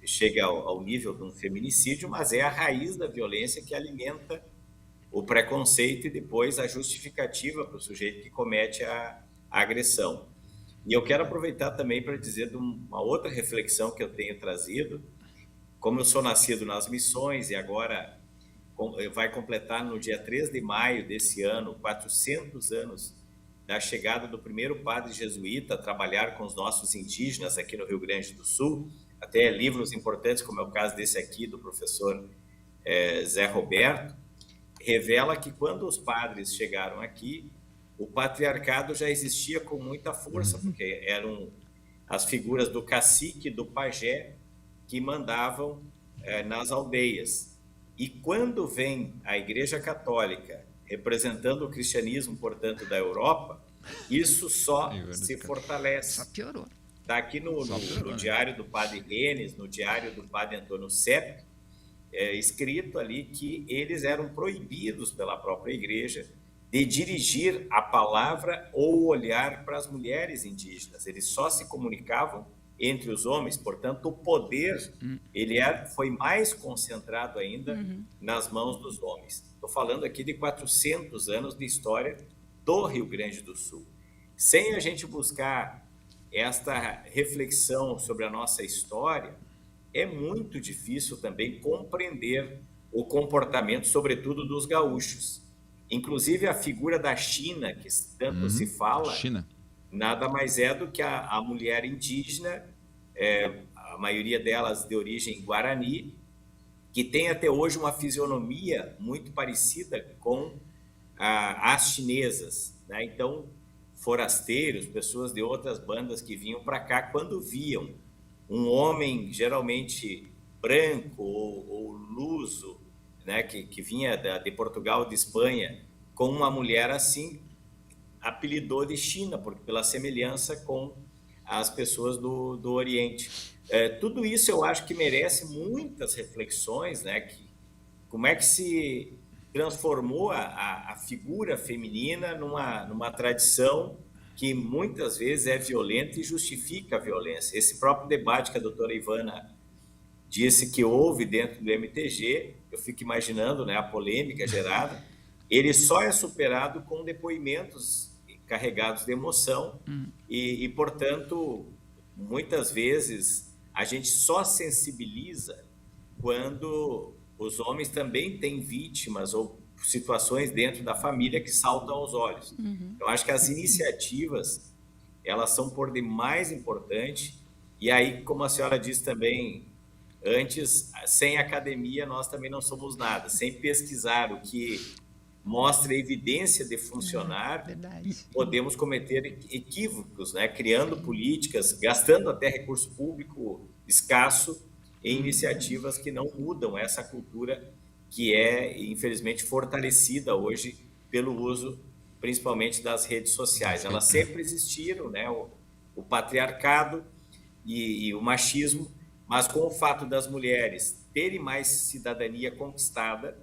chegue ao nível de um feminicídio, mas é a raiz da violência que alimenta o preconceito e depois a justificativa para o sujeito que comete a agressão. E eu quero aproveitar também para dizer de uma outra reflexão que eu tenho trazido. Como eu sou nascido nas missões e agora vai completar no dia 3 de maio desse ano 400 anos da chegada do primeiro padre jesuíta a trabalhar com os nossos indígenas aqui no Rio Grande do Sul, até livros importantes, como é o caso desse aqui do professor Zé Roberto, revela que quando os padres chegaram aqui, o patriarcado já existia com muita força, porque eram as figuras do cacique e do pajé que mandavam nas aldeias. E quando vem a Igreja Católica representando o cristianismo, portanto, da Europa, isso só se fortalece. Só piorou. Está aqui no diário do padre Renes, no diário do padre Antônio Sepp, escrito ali que eles eram proibidos pela própria igreja de dirigir a palavra ou o olhar para as mulheres indígenas. Eles só se comunicavam entre os homens, portanto, o poder foi mais concentrado ainda nas mãos dos homens. Estou falando aqui de 400 anos de história do Rio Grande do Sul. Sem a gente buscar esta reflexão sobre a nossa história, é muito difícil também compreender o comportamento, sobretudo dos gaúchos. Inclusive, a figura da China, que tanto se fala, China. nada mais é do que a mulher indígena, a maioria delas de origem guarani, que tem até hoje uma fisionomia muito parecida com as chinesas, né? Então, forasteiros, pessoas de outras bandas que vinham para cá, quando viam um homem geralmente branco ou luso, né, que vinha de Portugal, de Espanha, com uma mulher assim, apelidou de China, pela semelhança com as pessoas do Oriente. Tudo isso eu acho que merece muitas reflexões, né? Como é que se transformou a figura feminina numa tradição que muitas vezes é violenta e justifica a violência. Esse próprio debate que a doutora Ivana disse que houve dentro do MTG, eu fico imaginando, né, a polêmica gerada, ele só é superado com depoimentos carregados de emoção e, portanto, muitas vezes a gente só sensibiliza quando os homens também têm vítimas ou situações dentro da família que saltam aos olhos. Eu acho que as iniciativas, elas são por demais importantes, e aí, como a senhora disse também antes, sem academia nós também não somos nada, sem pesquisar o que mostra evidência de funcionar, podemos cometer equívocos, né? Criando políticas, gastando até recurso público escasso em iniciativas que não mudam essa cultura que é, infelizmente, fortalecida hoje pelo uso, principalmente, das redes sociais. Elas sempre existiram, né? O patriarcado e o machismo, mas com o fato das mulheres terem mais cidadania conquistada,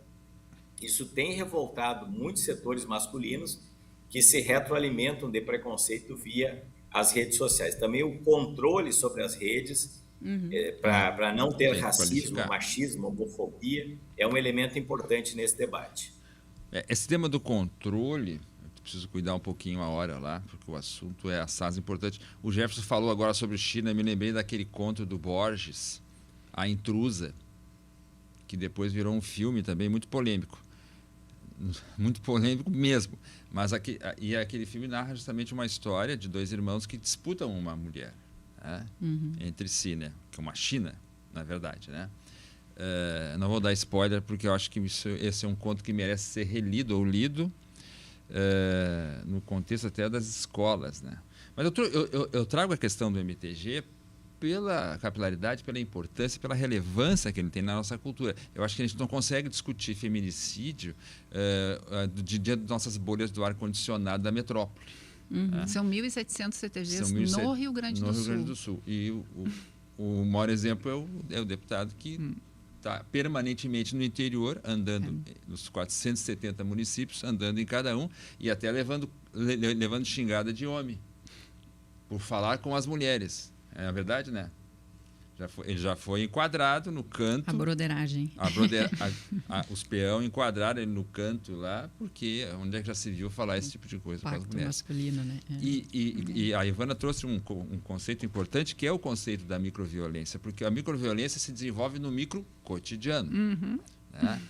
isso tem revoltado muitos setores masculinos que se retroalimentam de preconceito via as redes sociais. Também o controle sobre as redes, para não ter racismo, machismo, homofobia, é um elemento importante nesse debate. Esse tema do controle, eu preciso cuidar um pouquinho a hora lá, porque o assunto é assaz importante. O Jefferson falou agora sobre China, me lembrei daquele conto do Borges, A Intrusa, que depois virou um filme também muito polêmico. Muito polêmico mesmo. Mas aquele filme narra justamente uma história de dois irmãos que disputam uma mulher, né? Entre si, né? Que é uma China, na verdade, né? Não vou dar spoiler, porque eu acho que esse é um conto que merece ser relido ou lido no contexto até das escolas, né? Mas eu trago a questão do MTG pela capilaridade, pela importância, pela relevância que ele tem na nossa cultura. Eu acho que a gente não consegue discutir feminicídio de diante das nossas bolhas do ar-condicionado da metrópole. São 1.700 CTGs no Rio Grande do Sul. E o maior exemplo é o deputado que está permanentemente no interior, andando nos 470 municípios, andando em cada um, e até levando xingada de homem, por falar com as mulheres. É a verdade, né? Ele já foi enquadrado no canto. A broderagem. Os peão enquadraram ele no canto lá, porque onde é que já se viu falar esse tipo de coisa com as mulheres? Masculino, né? E a Ivana trouxe um conceito importante, que é o conceito da microviolência, porque a microviolência se desenvolve no micro cotidiano. Né?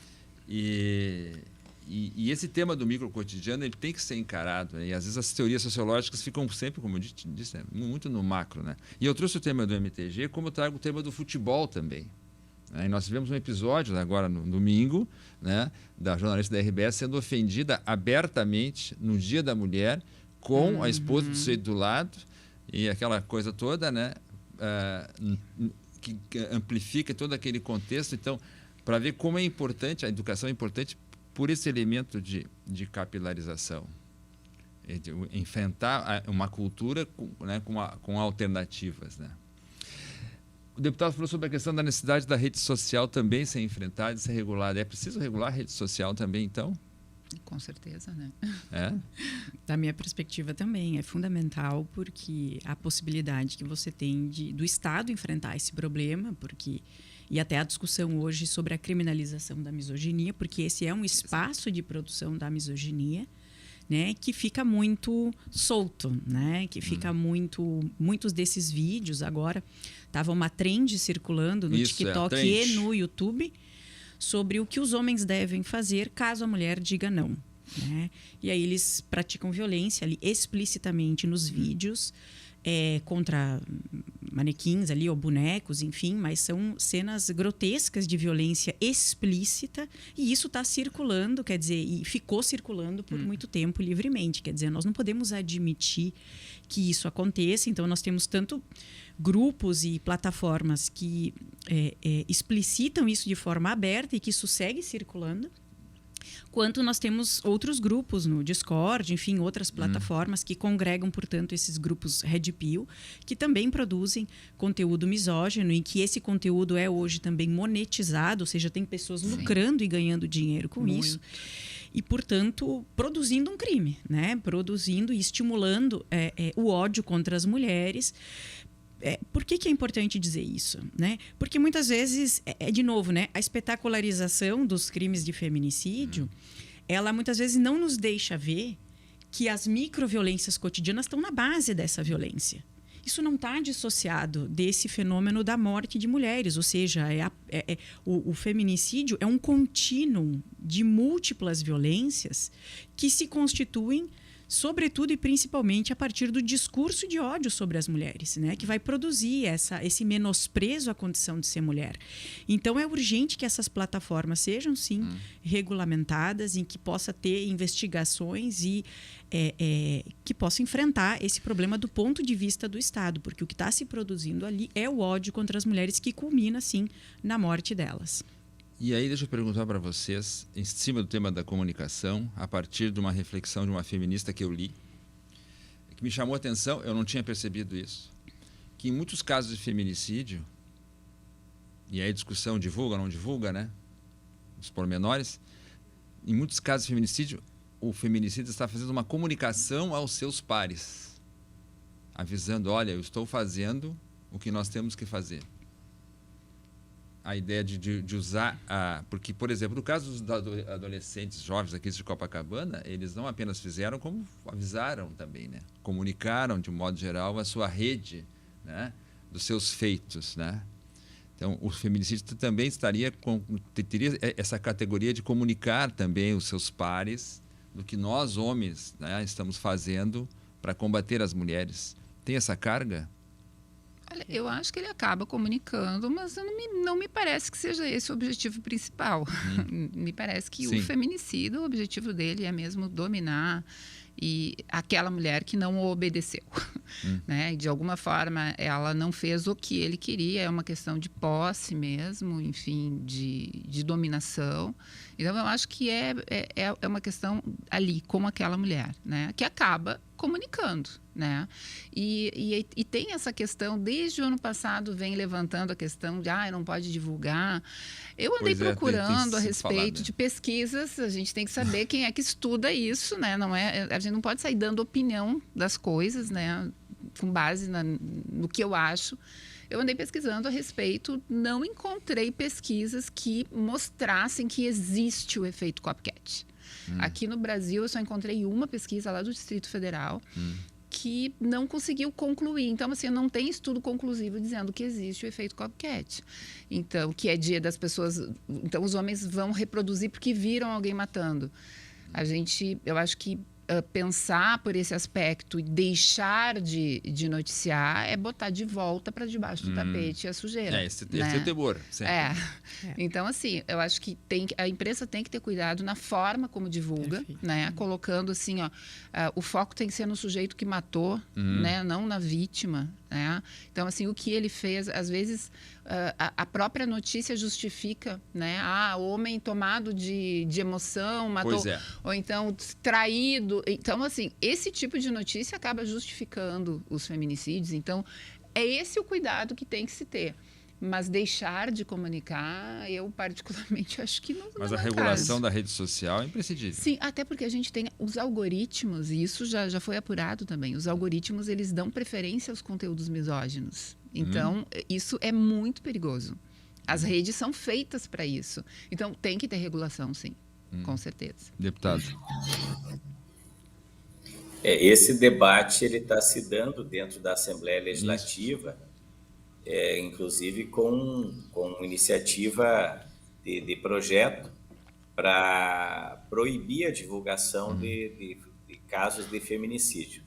E esse tema do micro cotidiano ele tem que ser encarado, né? E às vezes as teorias sociológicas ficam sempre, como eu disse, muito no macro, né? E eu trouxe o tema do MTG, como eu trago o tema do futebol também, né? E nós tivemos um episódio agora no domingo, né, da jornalista da RBS sendo ofendida abertamente no Dia da Mulher com a esposa do sujeito do lado e aquela coisa toda, né, que amplifica todo aquele contexto. Então, para ver como é importante, a educação é importante por esse elemento de capilarização, de enfrentar uma cultura com alternativas, né? O deputado falou sobre a questão da necessidade da rede social também ser enfrentada e ser regulada. É preciso regular a rede social também, então? Com certeza, né? Da minha perspectiva também é fundamental, porque a possibilidade que você tem do Estado enfrentar esse problema, e até a discussão hoje sobre a criminalização da misoginia, porque esse é um espaço de produção da misoginia. né, que fica muito solto, né, que fica muitos desses vídeos agora tava uma trend circulando no TikTok e no YouTube sobre o que os homens devem fazer caso a mulher diga não, né? E aí eles praticam violência ali explicitamente nos vídeos contra manequins ali ou bonecos, enfim, mas são cenas grotescas de violência explícita e isso está circulando, quer dizer, e ficou circulando por muito tempo livremente, quer dizer, nós não podemos admitir que isso aconteça, então nós temos tanto grupos e plataformas que explicitam isso de forma aberta e que isso segue circulando, quanto nós temos outros grupos no Discord, enfim, outras plataformas que congregam, portanto, esses grupos Red Pill, que também produzem conteúdo misógino e que esse conteúdo é hoje também monetizado, ou seja, tem pessoas lucrando e ganhando dinheiro com isso. E, portanto, produzindo um crime, né? Produzindo e estimulando o ódio contra as mulheres. Por que é importante dizer isso, né? Porque muitas vezes, de novo, né, a espetacularização dos crimes de feminicídio, ela muitas vezes não nos deixa ver que as microviolências cotidianas estão na base dessa violência. Isso não está dissociado desse fenômeno da morte de mulheres, ou seja, o feminicídio é um contínuo de múltiplas violências que se constituem sobretudo e principalmente a partir do discurso de ódio sobre as mulheres, né, que vai produzir esse menosprezo à condição de ser mulher. Então, é urgente que essas plataformas sejam, sim, regulamentadas, em que possa ter investigações e que possa enfrentar esse problema do ponto de vista do Estado, porque o que está se produzindo ali é o ódio contra as mulheres que culmina, sim, na morte delas. E aí, deixa eu perguntar para vocês, em cima do tema da comunicação, a partir de uma reflexão de uma feminista que eu li, que me chamou a atenção, eu não tinha percebido isso, que em muitos casos de feminicídio, e aí a discussão divulga ou não divulga, né? Os pormenores, em muitos casos de feminicídio, o feminicida está fazendo uma comunicação aos seus pares, avisando, olha, eu estou fazendo o que nós temos que fazer. A ideia de usar porque, por exemplo, no caso dos adolescentes jovens aqui de Copacabana, eles não apenas fizeram, como avisaram também, né? Comunicaram, de um modo geral, a sua rede, né, dos seus feitos, né? Então, o feminicídio também teria essa categoria de comunicar também os seus pares do que nós, homens, né, estamos fazendo para combater as mulheres. Tem essa carga? Olha, eu acho que ele acaba comunicando, mas não me parece que seja esse o objetivo principal. Me parece que o feminicida, o objetivo dele é mesmo dominar e aquela mulher que não o obedeceu. Né? E de alguma forma, ela não fez o que ele queria, é uma questão de posse mesmo, enfim, de dominação. Então, eu acho que é uma questão ali, com aquela mulher, né? Que acaba comunicando, né? E tem essa questão, desde o ano passado vem levantando a questão de não pode divulgar. Eu andei procurando a respeito de pesquisas, a gente tem que saber quem é que estuda isso, né? A gente não pode sair dando opinião das coisas, né? Com base no que eu acho. Eu andei pesquisando a respeito, não encontrei pesquisas que mostrassem que existe o efeito copycat. Aqui no Brasil, eu só encontrei uma pesquisa lá do Distrito Federal que não conseguiu concluir. Então, assim, não tem estudo conclusivo dizendo que existe o efeito copycat. Então, que é dia das pessoas... Então, os homens vão reproduzir porque viram alguém matando. Eu acho que pensar por esse aspecto e deixar de noticiar é botar de volta para debaixo do tapete a sujeira. Esse é o temor. Então, assim, eu acho que a imprensa tem que ter cuidado na forma como divulga, né? Colocando assim, o foco tem que ser no sujeito que matou, né? Não na vítima. Né? Então, assim, o que ele fez, às vezes, a própria notícia justifica, né? Homem tomado de emoção, matou, ou então traído. Então, assim, esse tipo de notícia acaba justificando os feminicídios. Então, é esse o cuidado que tem que se ter. Mas deixar de comunicar, eu particularmente acho que não. Mas a regulação da rede social é imprescindível. Sim, até porque a gente tem os algoritmos, e isso já foi apurado também. Os algoritmos, eles dão preferência aos conteúdos misóginos. Então, isso é muito perigoso. As redes são feitas para isso. Então, tem que ter regulação, sim, com certeza. Deputado. Esse debate ele está se dando dentro da Assembleia Legislativa, inclusive com iniciativa de projeto para proibir a divulgação de casos de feminicídio.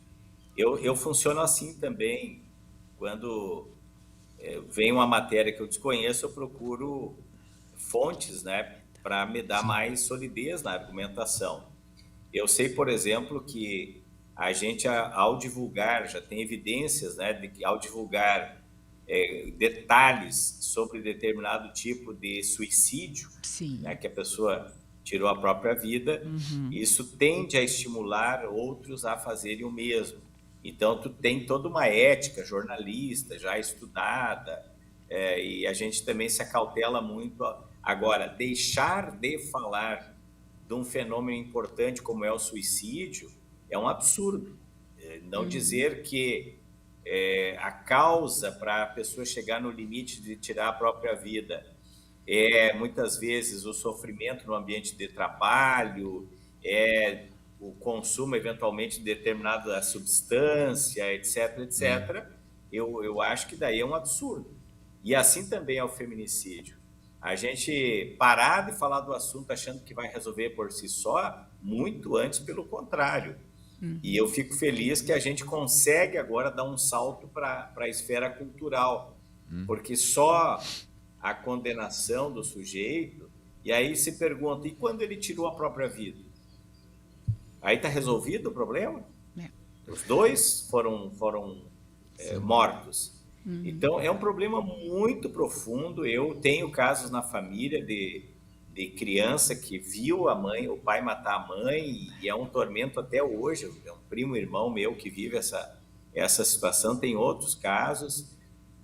Eu funciono assim também. Quando vem uma matéria que eu desconheço, eu procuro fontes, né, para me dar mais solidez na argumentação. Eu sei, por exemplo, que a gente, ao divulgar, já tem evidências, né, de que ao divulgar detalhes sobre determinado tipo de suicídio, né, que a pessoa tirou a própria vida, isso tende a estimular outros a fazerem o mesmo. Então, tu tem toda uma ética jornalista já estudada, e a gente também se acautela muito. Agora, deixar de falar de um fenômeno importante como é o suicídio é um absurdo. Não dizer que a causa para a pessoa chegar no limite de tirar a própria vida muitas vezes o sofrimento no ambiente de trabalho, o consumo eventualmente de determinada substância, etc, etc. Eu acho que daí é um absurdo. E assim também é o feminicídio. A gente parar de falar do assunto achando que vai resolver por si só, muito antes pelo contrário. E eu fico feliz que a gente consegue agora dar um salto para a esfera cultural, porque só a condenação do sujeito, e aí se pergunta, e quando ele tirou a própria vida? Aí está resolvido o problema? Os dois foram mortos. Então, é um problema muito profundo. Eu tenho casos na família de criança que viu o pai matar a mãe, e é um tormento até hoje. É um primo irmão meu que vive essa situação. Tem outros casos.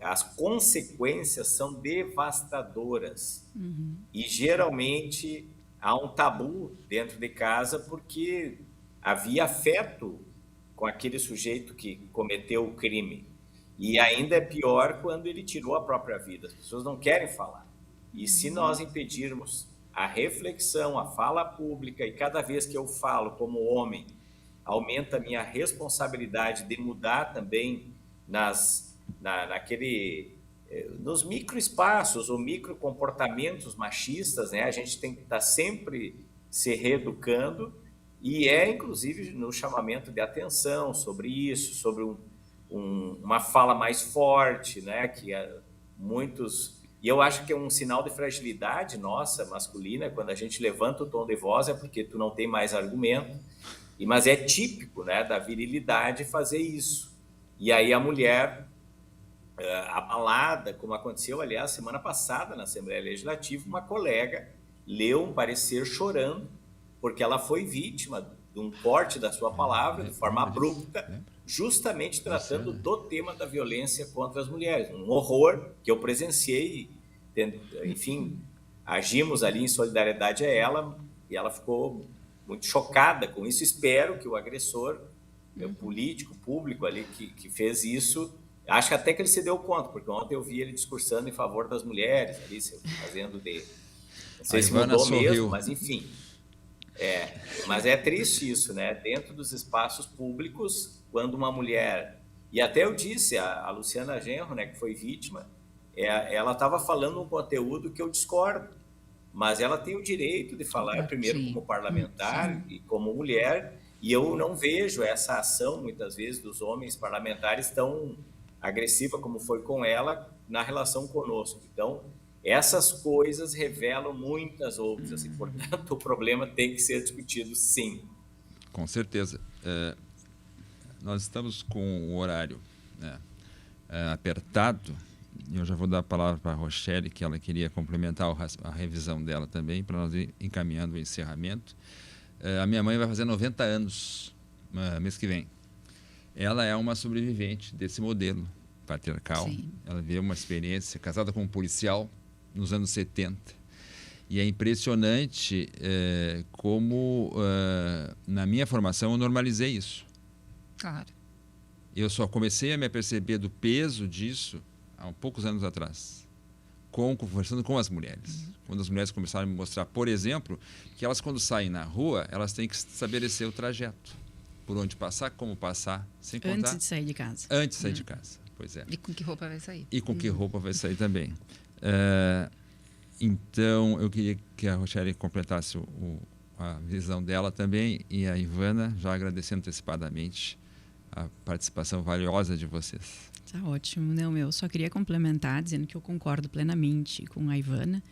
As consequências são devastadoras. E geralmente há um tabu dentro de casa porque havia afeto com aquele sujeito que cometeu o crime. E ainda é pior quando ele tirou a própria vida. As pessoas não querem falar. E se nós impedirmos a reflexão, a fala pública, e cada vez que eu falo como homem, aumenta a minha responsabilidade de mudar também nos microespaços ou microcomportamentos machistas, né? A gente tem que estar sempre se reeducando, e inclusive no chamamento de atenção sobre isso, sobre uma fala mais forte, né? Que e eu acho que é um sinal de fragilidade nossa, masculina, quando a gente levanta o tom de voz, é porque tu não tem mais argumento, mas é típico, né, da virilidade fazer isso. E aí a mulher, abalada, como aconteceu, aliás, semana passada na Assembleia Legislativa, uma colega leu um parecer chorando, porque ela foi vítima de um corte da sua palavra, de forma abrupta, justamente tratando do tema da violência contra as mulheres. Um horror que eu presenciei, enfim, agimos ali em solidariedade a ela, e ela ficou muito chocada com isso. Espero que o agressor, o político, público ali que fez isso, acho que até que ele se deu conta, porque ontem eu vi ele discursando em favor das mulheres, ali, fazendo não sei se mudou mesmo, mas enfim. Mas é triste isso, né? Dentro dos espaços públicos, quando uma mulher... E até eu disse, a Luciana Genro, né, que foi vítima, ela estava falando um conteúdo que eu discordo, mas ela tem o direito de falar primeiro como parlamentar e como mulher, e eu não vejo essa ação, muitas vezes, dos homens parlamentares tão agressiva como foi com ela na relação conosco. Então, essas coisas revelam muitas outras, e, portanto, o problema tem que ser discutido, sim. Com certeza. Nós estamos com o horário, né, apertado, e eu já vou dar a palavra para a Rochelle, que ela queria complementar a revisão dela também, para nós ir encaminhando o encerramento. A minha mãe vai fazer 90 anos mês que vem. Ela é uma sobrevivente desse modelo patriarcal. Sim. Ela viveu uma experiência casada com um policial nos anos 70. E é impressionante como, na minha formação, eu normalizei isso. Claro. Eu só comecei a me aperceber do peso disso há poucos anos atrás, conversando com as mulheres. Quando as mulheres começaram a me mostrar, por exemplo, que elas, quando saem na rua, elas têm que estabelecer o trajeto. por onde passar, como passar, sem contar... Antes de sair de casa. Antes de sair de casa, pois é. E com que roupa vai sair. E com que roupa vai sair também. Então, eu queria que a Rochelle completasse a visão dela também, e a Ivana, já agradecendo antecipadamente a participação valiosa de vocês. Tá ótimo. Não, eu só queria complementar dizendo que eu concordo plenamente com a Ivana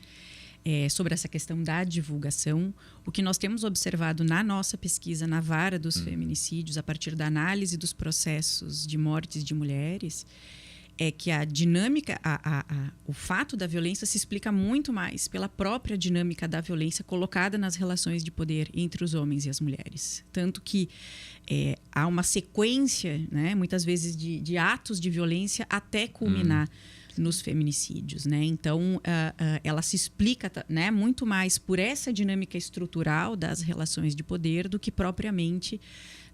sobre essa questão da divulgação. O que nós temos observado na nossa pesquisa na vara dos feminicídios, a partir da análise dos processos de mortes de mulheres, é que a dinâmica, o fato da violência se explica muito mais pela própria dinâmica da violência colocada nas relações de poder entre os homens e as mulheres. Tanto que há uma sequência, né, muitas vezes, de atos de violência até culminar nos feminicídios, né? Então, ela se explica, né, muito mais por essa dinâmica estrutural das relações de poder do que propriamente,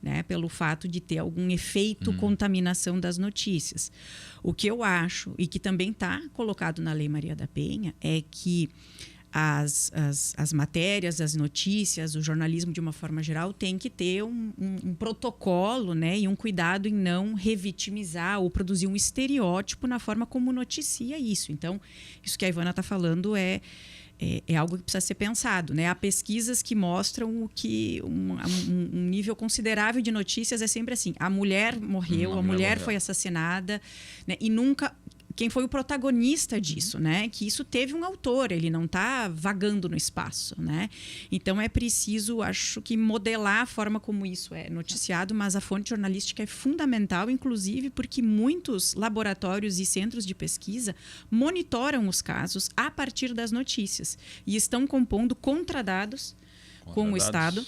né, pelo fato de ter algum efeito contaminação das notícias. O que eu acho, e que também está colocado na Lei Maria da Penha, é que as matérias, as notícias, o jornalismo de uma forma geral tem que ter um protocolo, né, e um cuidado em não revitimizar ou produzir um estereótipo na forma como noticia isso. Então, isso que a Ivana está falando é algo que precisa ser pensado, né? Há pesquisas que mostram que um nível considerável de notícias é sempre assim: a mulher morreu, a mulher foi assassinada, né? E nunca quem foi o protagonista disso, né? Que isso teve um autor, ele não está vagando no espaço, né? Então é preciso, acho que, modelar a forma como isso é noticiado, mas a fonte jornalística é fundamental, inclusive porque muitos laboratórios e centros de pesquisa monitoram os casos a partir das notícias e estão compondo contradados com o Estado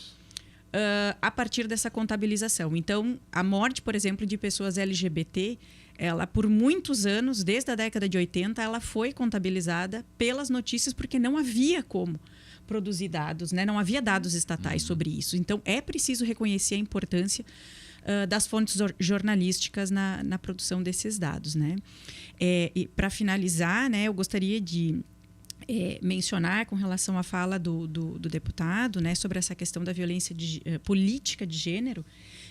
a partir dessa contabilização. Então, a morte, por exemplo, de pessoas LGBT, ela, por muitos anos, desde a década de 80, ela foi contabilizada pelas notícias porque não havia como produzir dados, né? Não havia dados estatais sobre isso. Então, é preciso reconhecer a importância das fontes jornalísticas na produção desses dados, né? E para finalizar, né, eu gostaria de mencionar, com relação à fala do deputado, né, sobre essa questão da violência política de gênero,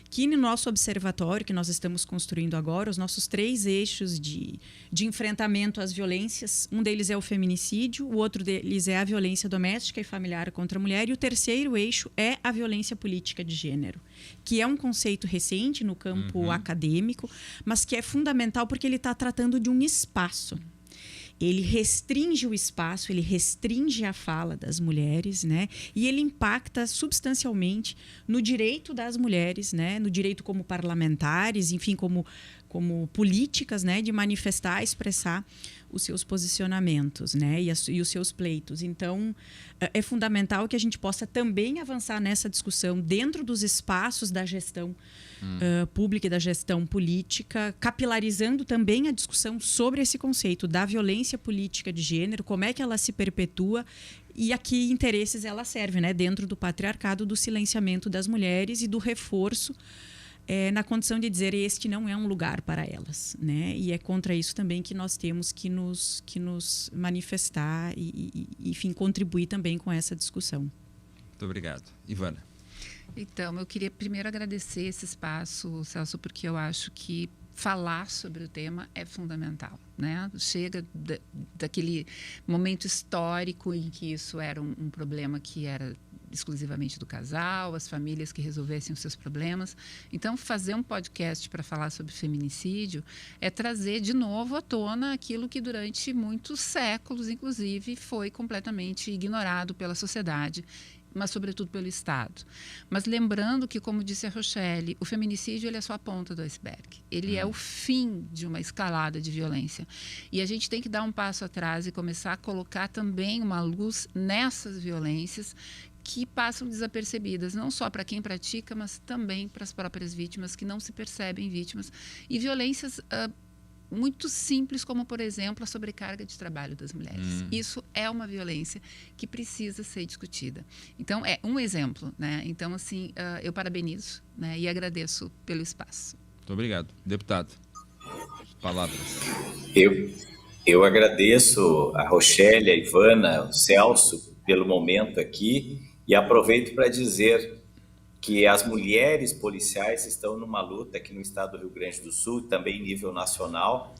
que no nosso observatório, que nós estamos construindo agora, os nossos 3 eixos de enfrentamento às violências, um deles é o feminicídio, o outro deles é a violência doméstica e familiar contra a mulher, e o terceiro eixo é a violência política de gênero, que é um conceito recente no campo acadêmico, mas que é fundamental porque ele está tratando de um espaço. Ele restringe o espaço, ele restringe a fala das mulheres, né? E ele impacta substancialmente no direito das mulheres, né? No direito como parlamentares, enfim, como políticas, né? De manifestar, expressar os seus posicionamentos, né? E os seus pleitos. Então, é fundamental que a gente possa também avançar nessa discussão dentro dos espaços da gestão pública e da gestão política, capilarizando também a discussão sobre esse conceito da violência política de gênero, como é que ela se perpetua e a que interesses ela serve, né? Dentro do patriarcado, do silenciamento das mulheres e do reforço na condição de dizer este não é um lugar para elas, né? E é contra isso também que nós temos que nos manifestar e enfim, contribuir também com essa discussão. Muito obrigado. Ivana. Então, eu queria primeiro agradecer esse espaço, Celso, porque eu acho que falar sobre o tema é fundamental, né? Chega daquele momento histórico em que isso era um problema que era exclusivamente do casal, as famílias que resolvessem os seus problemas. Então, fazer um podcast para falar sobre feminicídio é trazer de novo à tona aquilo que durante muitos séculos, inclusive, foi completamente ignorado pela sociedade, mas sobretudo pelo Estado. Mas lembrando que, como disse a Rochelle, o feminicídio ele é só a ponta do iceberg. Ele é o fim de uma escalada de violência. E a gente tem que dar um passo atrás e começar a colocar também uma luz nessas violências que passam desapercebidas, não só para quem pratica, mas também para as próprias vítimas que não se percebem vítimas. E violências muito simples, como, por exemplo, a sobrecarga de trabalho das mulheres. Isso é uma violência que precisa ser discutida. Então, é um exemplo, né? Então, assim, eu parabenizo, né, e agradeço pelo espaço. Muito obrigado. Deputado, palavras. Eu agradeço a Rochelle, a Ivana, o Celso, pelo momento aqui, e aproveito para dizer que as mulheres policiais estão numa luta aqui no estado do Rio Grande do Sul, também em nível nacional,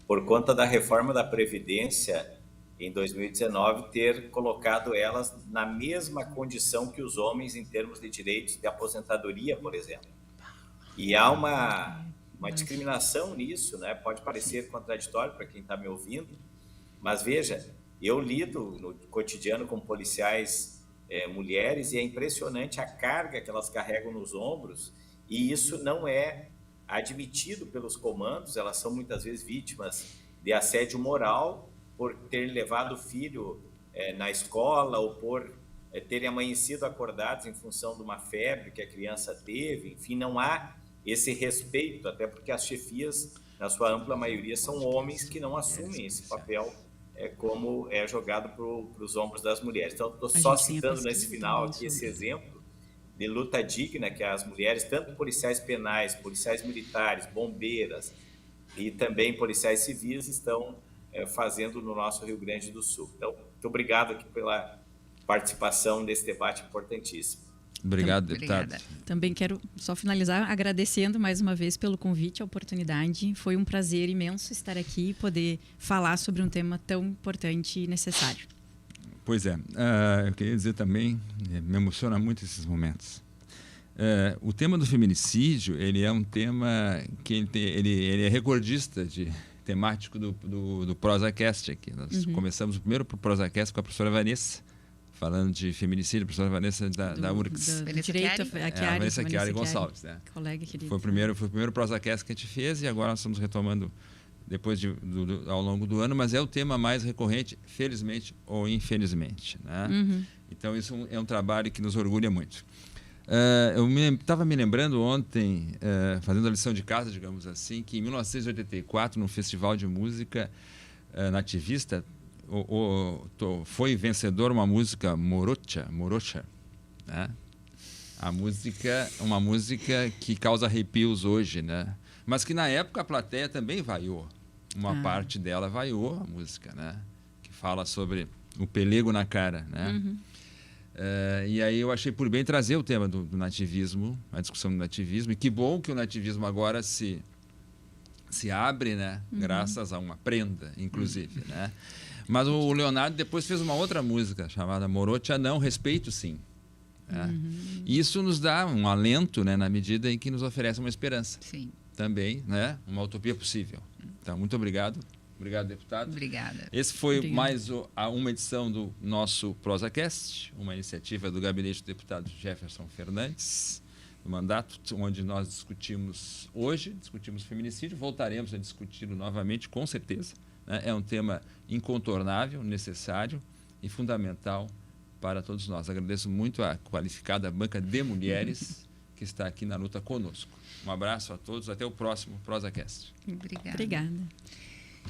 por conta da reforma da Previdência em 2019, ter colocado elas na mesma condição que os homens em termos de direitos de aposentadoria, por exemplo. E há uma discriminação nisso, né? Pode parecer contraditório para quem está me ouvindo, mas veja, eu lido no cotidiano com policiais mulheres e é impressionante a carga que elas carregam nos ombros, e isso não é admitido pelos comandos. Elas são muitas vezes vítimas de assédio moral por ter levado o filho na escola ou por terem amanhecido acordados em função de uma febre que a criança teve. Enfim, não há esse respeito, até porque as chefias, na sua ampla maioria, são homens que não assumem esse papel como é jogado para os ombros das mulheres. Então, estou só citando nesse final aqui esse exemplo de luta digna que as mulheres, tanto policiais penais, policiais militares, bombeiras e também policiais civis, estão fazendo no nosso Rio Grande do Sul. Então, muito obrigado aqui pela participação nesse debate importantíssimo. Obrigado, deputado. Obrigada. Também quero só finalizar agradecendo mais uma vez pelo convite, a oportunidade. Foi um prazer imenso estar aqui e poder falar sobre um tema tão importante e necessário. Pois é, eu queria dizer também, me emociona muito esses momentos. O tema do feminicídio, ele é um tema que ele é recordista temático do ProsaCast aqui. Nós começamos o primeiro ProsaCast com a professora Vanessa, falando de feminicídio, a professora Vanessa da URGS. Do direito, a Vanessa Chiari Gonçalves. Né? Colega querido. Foi o primeiro ProsaCast que a gente fez, e agora nós estamos retomando depois ao longo do ano, mas é o tema mais recorrente, felizmente ou infelizmente. Né? Então, isso é um trabalho que nos orgulha muito. Eu estava me lembrando ontem, fazendo a lição de casa, digamos assim, que em 1984, no Festival de Música Nativista, foi vencedor uma música Morocha, né? Uma música que causa arrepios hoje, né? Mas que na época a plateia também vaiou. Uma parte dela vaiou a música, né? Que fala sobre o pelego na cara, né? E aí eu achei por bem trazer o tema do nativismo, a discussão do nativismo, e que bom que o nativismo agora se abre, né? Graças a uma prenda, inclusive, né? Mas o Leonardo depois fez uma outra música chamada Morocha Não, Respeito Sim. Né? E isso nos dá um alento, né, na medida em que nos oferece uma esperança. Sim. Também, né, uma utopia possível. Então, muito obrigado. Obrigado, deputado. Obrigada. Esse foi mais uma edição do nosso ProsaCast, uma iniciativa do gabinete do deputado Jefferson Fernandes, do mandato, onde nós discutimos feminicídio, voltaremos a discuti-lo novamente, com certeza. É um tema incontornável, necessário e fundamental para todos nós. Agradeço muito a qualificada banca de mulheres que está aqui na luta conosco. Um abraço a todos, até o próximo ProsaCast. Obrigada. Obrigada.